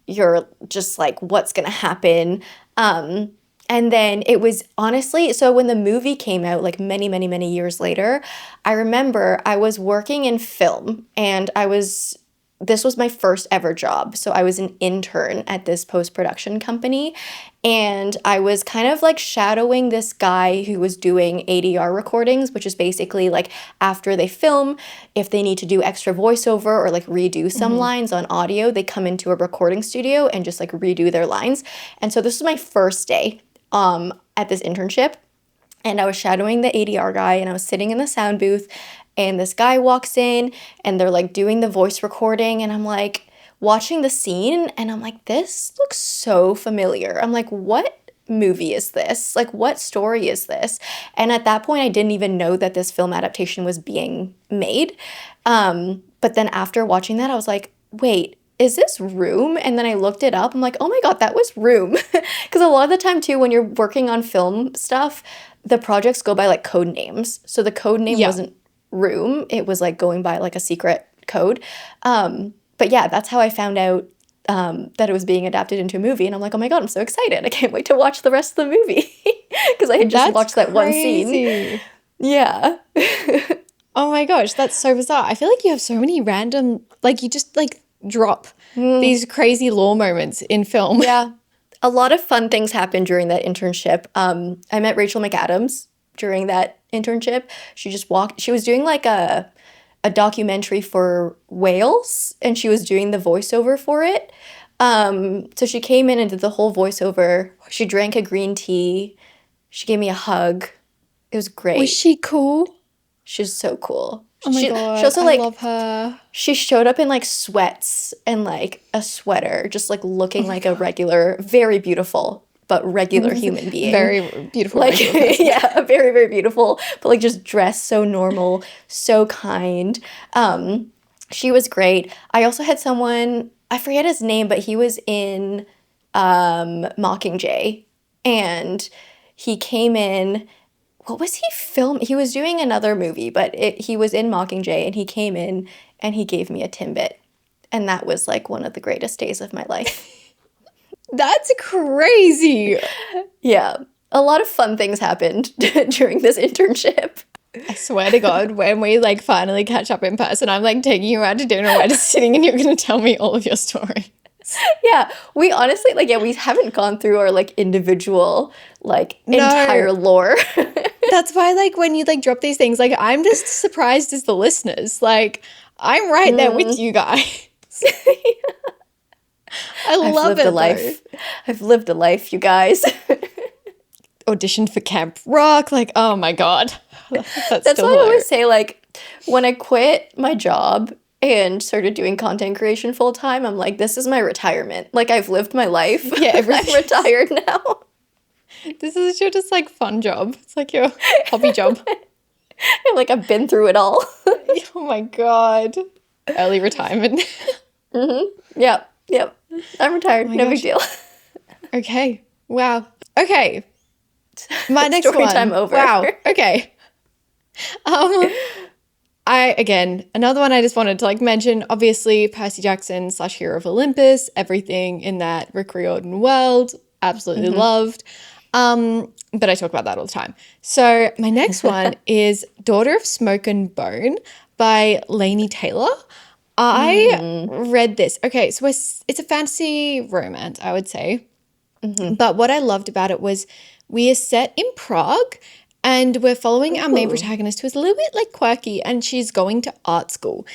You're just like, what's going to happen? And then it was honestly, so when the movie came out, like many, many, many years later, I remember I was working in film and this was my first ever job. So I was an intern at this post-production company and I was kind of like shadowing this guy who was doing ADR recordings, which is basically like after they film, if they need to do extra voiceover or like redo some lines on audio, they come into a recording studio and just like redo their lines. And so this was my first day. at this internship, and I was shadowing the ADR guy, and I was sitting in the sound booth, and this guy walks in, and they're like doing the voice recording, and I'm like watching the scene, and I'm like, this looks so familiar. I'm like, what movie is this? Like, what story is this? And at that point, I didn't even know that this film adaptation was being made. But then after watching that, I was like, wait, is this Room? And then I looked it up. I'm like, oh my God, that was Room. Because a lot of the time, too, when you're working on film stuff, the projects go by like code names. So the code name Yeah. wasn't Room, it was like going by like a secret code. But yeah, that's how I found out that it was being adapted into a movie. And I'm like, oh my God, I'm so excited. I can't wait to watch the rest of the movie. Because I had just That's watched that one scene. crazy. Yeah. Oh my gosh, that's so bizarre. I feel like you have so many random, like you just like drop these crazy lore moments in film. Yeah. A lot of fun things happened during that internship. I met Rachel McAdams during that internship. She was doing like a documentary for whales, and she was doing the voiceover for it. So she came in and did the whole voiceover. She drank a green tea. She gave me a hug. It was great. Was she cool? She's so cool. Oh my She God, also I like love her. she showed up in like sweats and like a sweater, just like looking like a regular, very beautiful, but regular human being. Very beautiful. Like, regular person. yeah, very, very beautiful, but like just dressed so normal, so kind. She was great. I also had someone, I forget his name, but he was in Mockingjay, and he came in. What was he filming? He was doing another movie, but he was in Mockingjay, and he came in and he gave me a Timbit, and that was like one of the greatest days of my life. That's crazy. Yeah, a lot of fun things happened during this internship. I swear to God, when we like finally catch up in person, I'm like taking you out to dinner. We're just sitting and you're going to tell me all of your story. Yeah, we honestly, like, yeah, we haven't gone through our like individual, like No. entire lore. That's why, like, when you like drop these things, like, I'm just surprised as the listeners. Like, I'm right there with you guys. I I've love lived it. a life. I've lived a life, you guys. Auditioned for Camp Rock. Like, oh my God. That's That's still why I always hilarious. say, like, when I quit my job and started doing content creation full time, I'm like, this is my retirement. Like, I've lived my life. Yeah, I'm retired now. This is your just like fun job. It's like your hobby job. And like, I've been through it all. Oh my God. Early retirement. Yep. I'm retired. No big gosh. deal. Okay. Wow. Okay. My next Story one. time over. Wow. Okay. Another one I just wanted to like mention, obviously Percy Jackson / Hero of Olympus, everything in that Rick Riordan world, absolutely loved. But I talk about that all the time. So my next one is Daughter of Smoke and Bone by Laini Taylor. I read this. Okay, so it's a fantasy romance, I would say. But what I loved about it was we are set in Prague, and we're following our main protagonist, who is a little bit like quirky, and she's going to art school.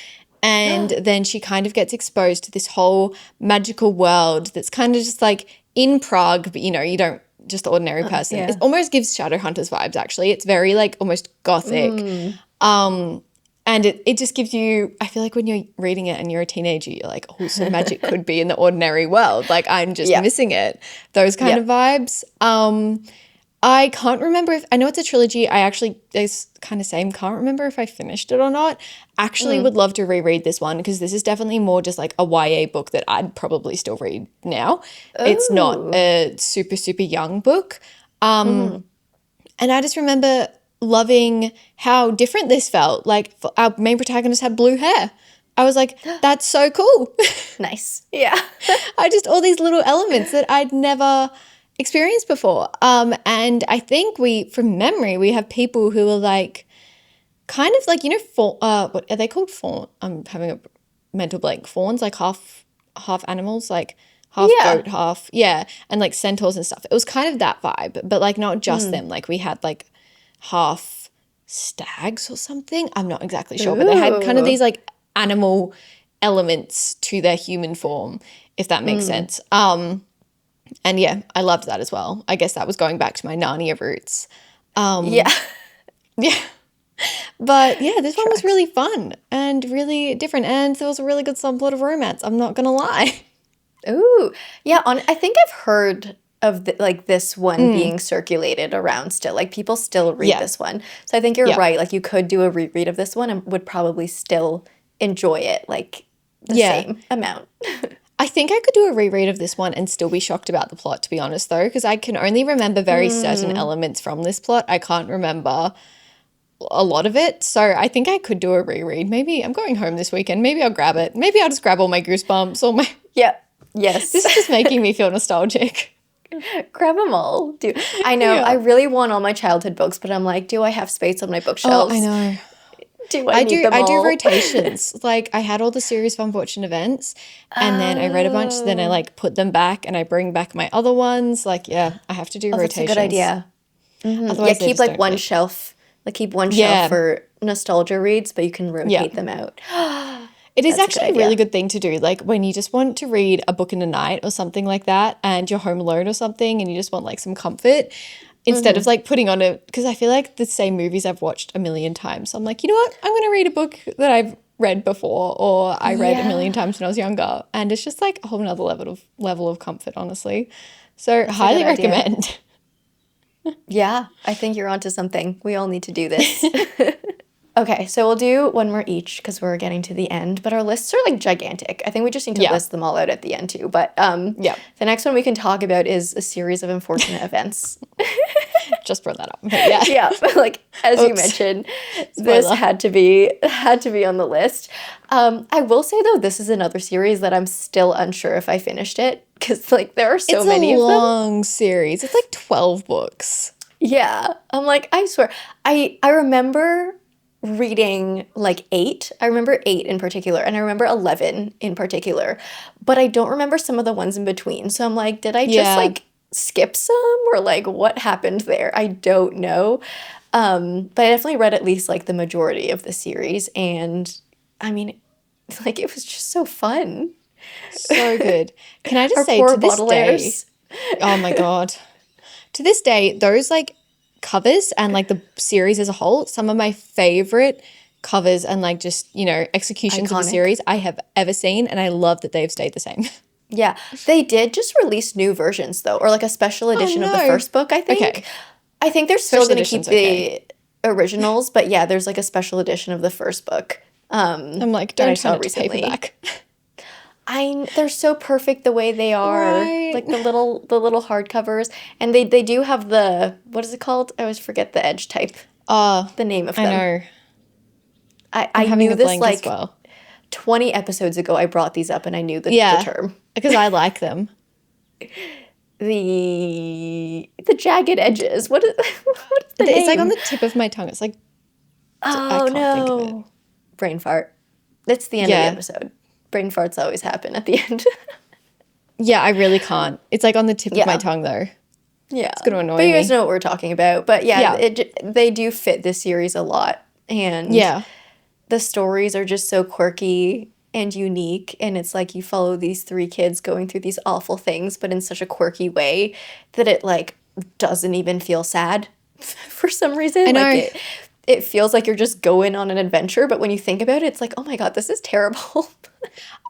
And then she kind of gets exposed to this whole magical world that's kind of just like in Prague, but you know, you don't just ordinary person. yeah. It almost gives Shadowhunters vibes, actually. It's very like almost gothic. And it just gives you, I feel like when you're reading it and you're a teenager, you're like, oh, so magic could be in the ordinary world. Like, I'm just missing it. Those kind of vibes. I can't remember I know it's a trilogy. It's kind of same. Can't remember if I finished it or not. Actually would love to reread this one, because this is definitely more just like a YA book that I'd probably still read now. It's not a super, super young book. And I just remember loving how different this felt. Like, our main protagonist had blue hair. I was like, that's so cool. Nice. Yeah. All these little elements that I'd never experienced before. And I think from memory, we have people who are like, kind of like, you know, what are they called? Fawn. I'm having a mental blank. Fawns, like half animals, like half goat, half, and like centaurs and stuff. It was kind of that vibe, but like not just them. Like we had like half stags or something. I'm not exactly sure, but they had kind of these like animal elements to their human form, if that makes sense. And yeah, I loved that as well. I guess that was going back to my Narnia roots. Yeah. Yeah. But yeah, this one was Tracks. really fun and really different. And there was a really good subplot of romance. I'm not going to lie. Ooh. Yeah, I think I've heard of like this one being circulated around still. Like people still read Yeah. this one. So I think you're Yeah. right. Like you could do a reread of this one and would probably still enjoy it like the Yeah. same amount. I think I could do a reread of this one and still be shocked about the plot, to be honest, though, because I can only remember very certain elements from this plot. I can't remember a lot of it. So I think I could do a reread. Maybe I'm going home this weekend. Maybe I'll grab it. Maybe I'll just grab all my goosebumps or my. Yeah. Yes. This is just making me feel nostalgic. Grab them all. I know. Yeah. I really want all my childhood books, but I'm like, do I have space on my bookshelves? Oh, I know. Do I need them I all? do rotations. Like I had all the series of unfortunate events and then I read a bunch, then I like put them back and I bring back my other ones. Like, yeah, I have to do That's rotations. a good idea. Yeah, Otherwise they keep just like don't one fit. shelf. Like keep one Yeah. shelf for nostalgia reads, but you can rotate them out. It is That's a good actually a idea. really good thing to do. Like when you just want to read a book in a night or something like that and you're home alone or something and you just want like some comfort instead of like putting on because I feel like the same movies I've watched a million times. So I'm like, you know what? I'm going to read a book that I've read before or I read a million times when I was younger. And it's just like a whole nother level of comfort, honestly. So highly good idea. recommend. Yeah, I think you're onto something. We all need to do this. Okay, so we'll do one more each because we're getting to the end, but our lists are like gigantic. I think we just need to Yeah. list them all out at the end too. But Yeah. the next one we can talk about is a series of unfortunate events. Just brought that up. But yeah. Yeah, like as you Oops. mentioned, this Spoiler. had to be on the list. I will say though, this is another series that I'm still unsure if I finished it because like there are so many It's a of them. long series. It's like 12 books. Yeah, I'm like I swear I remember reading like 8. I remember 8 in particular, and I remember 11 in particular, but I don't remember some of the ones in between. So I'm like, did I just Yeah. like skip some or like what happened there? I don't know. But I definitely read at least like the majority of the series, and I mean, like it was just so fun. So good. Can I just Our say poor to this day, Baudelaires. oh my God. To this day, those like covers and like the series as a whole, some of my favorite covers and like just, executions of the Iconic. series I have ever seen. And I love that they've stayed the same. Yeah, they did just release new versions though, or like a special edition of the no. first book, I think. Okay. I think they're still Special going to keep edition's the originals, but yeah, there's like a special edition of the first book. I'm like, I don't saw turn it to recently. paperback. They're so perfect the way they are, Right. like the little hardcovers, and they do have the what is it called? I always forget the edge type, the name of I them. know. I I'm having knew a this blank like as well. 20 episodes ago. I brought these up and I knew the Yeah. term. Because I like them. The jagged edges. What is what's the It's like name? on the tip of my tongue. It's like, Oh can't think of it. no. Brain fart. That's the end Yeah. of the episode. Brain farts always happen at the end. yeah, I really can't. It's like on the tip of my Yeah. tongue though. Yeah. It's going to annoy But you guys me. know what we're talking about. But yeah, Yeah. they do fit this series a lot. And Yeah. the stories are just so quirky and unique. And it's like you follow these 3 kids going through these awful things, but in such a quirky way that it like doesn't even feel sad for some reason. I know. Like it feels like you're just going on an adventure, but when you think about it, it's like, oh my God, this is terrible.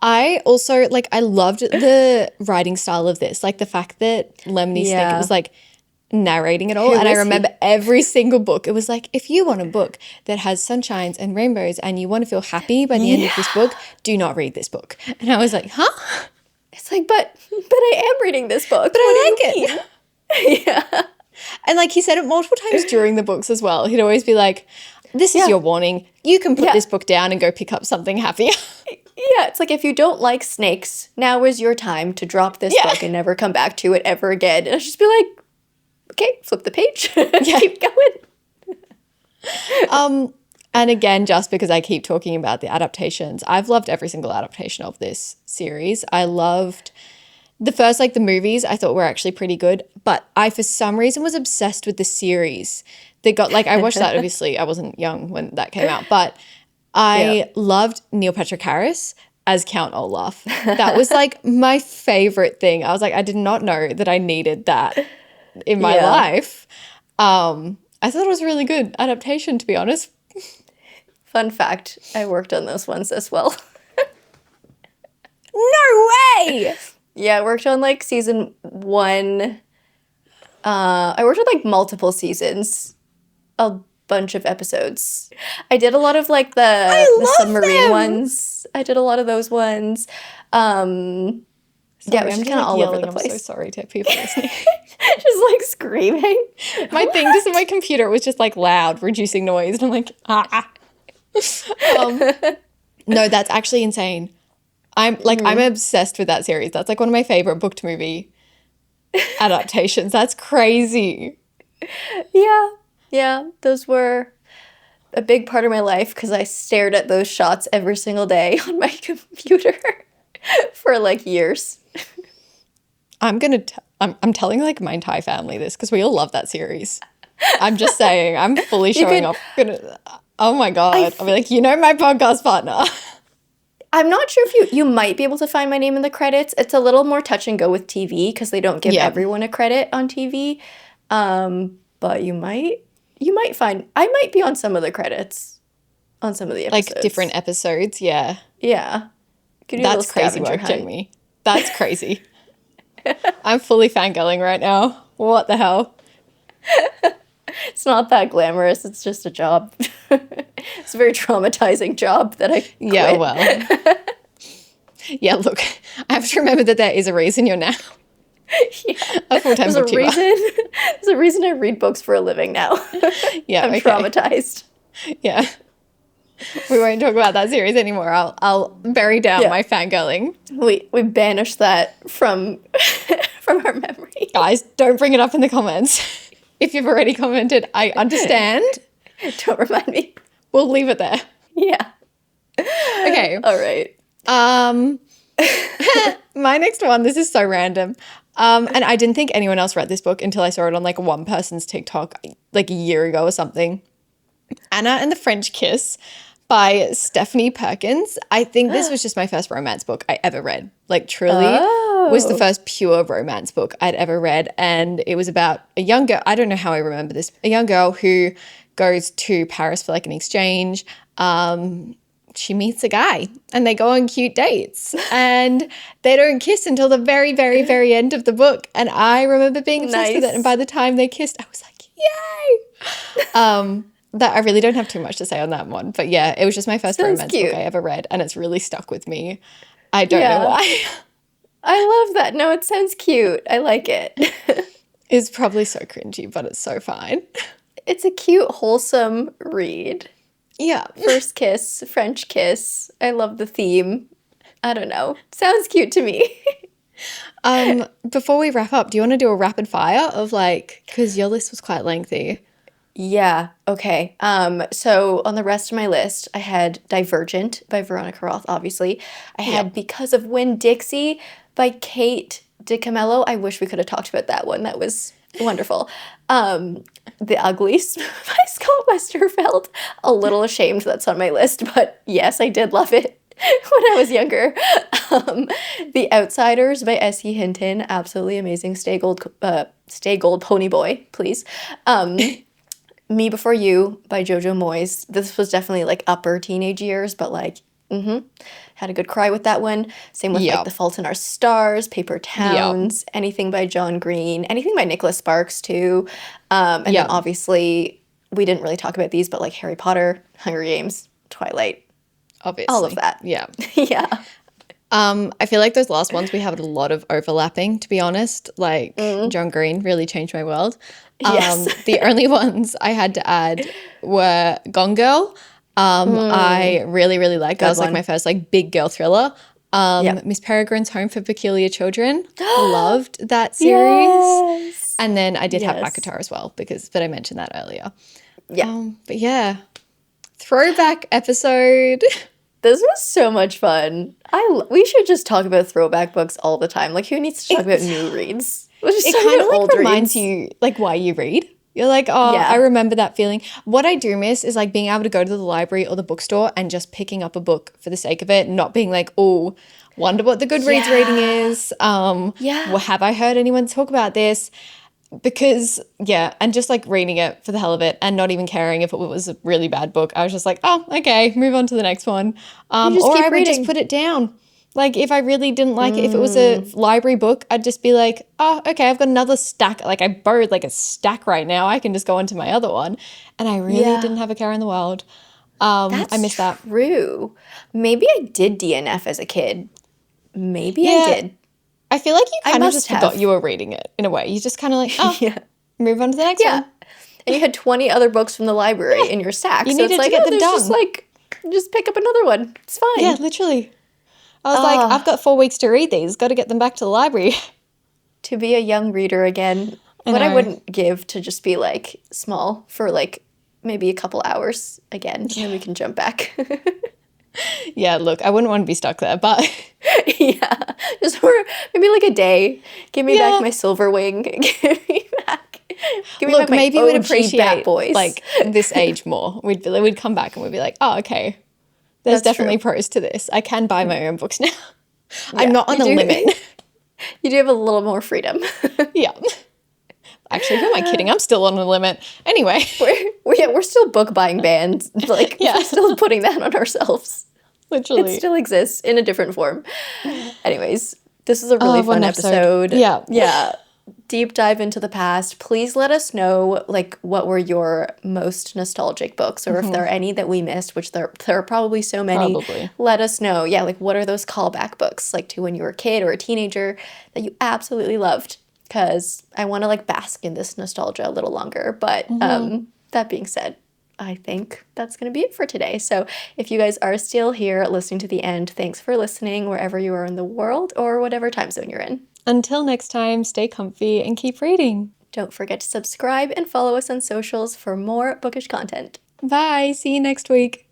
I also, like, I loved the writing style of this. Like, the fact that Lemony Yeah. Snicket was, like, narrating it all. Who And I is he? remember every single book. It was like, if you want a book that has sunshines and rainbows and you want to feel happy by the end of this book, do not read this book. And I was like, huh? It's like, but I am reading this book. But I What do like you mean? Yeah. And, like, he said it multiple times during the books as well. He'd always be like, this is Yeah. your warning. You can put Yeah. this book down and go pick up something happier. Yeah, it's like if you don't like snakes, now is your time to drop this Yeah. book and never come back to it ever again. And I just be like, okay, flip the page. Keep going. And again, just because I keep talking about the adaptations, I've loved every single adaptation of this series. I loved the first, like the movies, I thought were actually pretty good, but I, for some reason, was obsessed with the series. They got, like, I watched that, obviously, I wasn't young when that came out, but I loved Neil Patrick Harris as Count Olaf. That was like my favorite thing. I was like, I did not know that I needed that in my life. I thought it was a really good adaptation, to be honest. Fun fact, I worked on those ones as well. No way! Yeah, I worked on like season 1. I worked on like multiple seasons, a bunch of episodes. I did a lot of like the submarine ones. I did a lot of those ones. Yeah, it was just kind of all over the place. I'm so sorry to people listening. Just like screaming. My thing just in my computer was just like loud, reducing noise. And I'm like, no, that's actually insane. I'm obsessed with that series. That's like one of my favorite book to movie adaptations. That's crazy. Yeah, those were a big part of my life because I stared at those shots every single day on my computer for like years. I'm telling like my entire family this because we all love that series. I'm just saying, I'm fully showing off. Oh my God. I'll be like, my podcast partner. I'm not sure if you might be able to find my name in the credits. It's a little more touch and go with TV because they don't give everyone a credit on TV. But you might find, I might be on some of the credits on some of the episodes. Like different episodes, yeah. Yeah. That's crazy work, Jamie. That's crazy. I'm fully fangirling right now. What the hell? It's not that glamorous. It's just a job. It's a very traumatizing job that I quit. Yeah, well. Yeah, look, I have to remember that there is a reason you're now a full-time booktuber. There's a reason I read books for a living now. Yeah, I'm traumatized. Yeah. We won't talk about that series anymore. I'll bury down my fangirling. We banish that from our memory. Guys, don't bring it up in the comments. If you've already commented, I understand. Don't remind me. We'll leave it there. Yeah. Okay. All right. My next one, this is so random. And I didn't think anyone else read this book until I saw it on like one person's TikTok like a year ago or something. Anna and the French Kiss by Stephanie Perkins. I think this was just my first romance book I ever read. Like truly was the first pure romance book I'd ever read. And it was about a young girl. I don't know how I remember this. A young girl who goes to Paris for like an exchange. She meets a guy and they go on cute dates and they don't kiss until the very, very, very end of the book. And I remember being obsessed with it. And by the time they kissed, I was like, yay. That I really don't have too much to say on that one. But yeah, it was just my first romance book I ever read and it's really stuck with me. I don't know why. I love that. No, it sounds cute. I like it. It's probably so cringy, but it's so fine. It's a cute, wholesome read. Yeah. First kiss, French kiss. I love the theme. I don't know. Sounds cute to me. Before we wrap up, do you want to do a rapid fire of like, because your list was quite lengthy. Yeah. Okay. So on the rest of my list, I had Divergent by Veronica Roth, obviously. I had Because of Winn-Dixie by Kate DiCamillo. I wish we could have talked about that one. That was wonderful. The Uglies by Scott Westerfeld. A little ashamed that's on my list, but yes, I did love it when I was younger. The Outsiders by S.E. Hinton. Absolutely amazing. Stay Gold Pony Boy, please. Me Before You by Jojo Moyes. This was definitely like upper teenage years, but like, had a good cry with that one. Same with like The Fault in Our Stars, Paper Towns, anything by John Green, anything by Nicholas Sparks too. And then obviously, we didn't really talk about these, but like Harry Potter, Hunger Games, Twilight. Obviously. All of that. Yeah. Yeah. I feel like those last ones we have a lot of overlapping, to be honest. Like John Green really changed my world. Yes. The only ones I had to add were Gone Girl. I really, really liked. That was like my first like big girl thriller. Miss Peregrine's Home for Peculiar Children. Loved that series. Yes. And then I did have ACOTAR as well but I mentioned that earlier. Yeah. But yeah, throwback episode. This was so much fun. We should just talk about throwback books all the time. Like, who needs to talk about new reads? We'll just it kind of like reminds you like why you read. You're like, oh, I Yeah. remember that feeling. What I do miss is like being able to go to the library or the bookstore and just picking up a book for the sake of it, not being like, oh, wonder what the Goodreads rating Yeah. is. Well, Yeah. have I heard anyone talk about this? Because, yeah, and just like reading it for the hell of it and not even caring if it was a really bad book. I was just like, oh, okay, move on to the next one. You just Or I keep would just reading. put it down. Like if I really didn't like it, if it was a Mm, library book, I'd just be like, oh, okay, I've got another stack. Like I borrowed like a stack right now. I can just go on to my other one. And I really yeah. didn't have a care in the world. I That's miss that. true. Maybe I did DNF as a kid. Maybe I Yeah, did. I feel like you I kind of must just forgot have. you were reading it in a way. You just kind of like, oh, Yeah. move on to the next Yeah. one. And you had 20 other books from the library Yeah, in your stack. you So it's needed to like, get oh, them there's just done. like, just pick up another one. It's Yeah, fine. literally. I was like, I've Ah, got 4 weeks to read these. Got to get them back to the library. to be a young reader again. I What I know. wouldn't give to just be like small for like maybe a couple hours again, and then we can jump back. Yeah, look, I wouldn't want to be stuck there, but Yeah. Just for maybe like a day. Give me back yeah. my Silverwing. Give me back Look, my maybe we'd OG Bat appreciate Boys. like this age more. We'd come back and we'd be like, oh, okay. There's That's definitely true. pros to this. I can buy my own books now. I'm Yeah, not you on a do. limit. You do have a little more freedom. Yeah. Actually, who am I kidding? I'm still on a limit. Anyway, We're still book buying bans. Like yeah, we're still putting that on ourselves. It literally. still exists in a different form. Anyways, this is a really Oh, what fun an episode. episode. Yeah. Yeah. Deep dive into the past. Please let us know like what were your most nostalgic books or if there are any that we missed, which there are probably so many. Probably. Let us know. Yeah, like what are those callback books like to when you were a kid or a teenager that you absolutely loved? Cuz I want to like bask in this nostalgia a little longer. But that being said, I think that's going to be it for today. So, if you guys are still here listening to the end, thanks for listening wherever you are in the world or whatever time zone you're in. Until next time, stay comfy and keep reading. Don't forget to subscribe and follow us on socials for more bookish content. Bye. See you next week.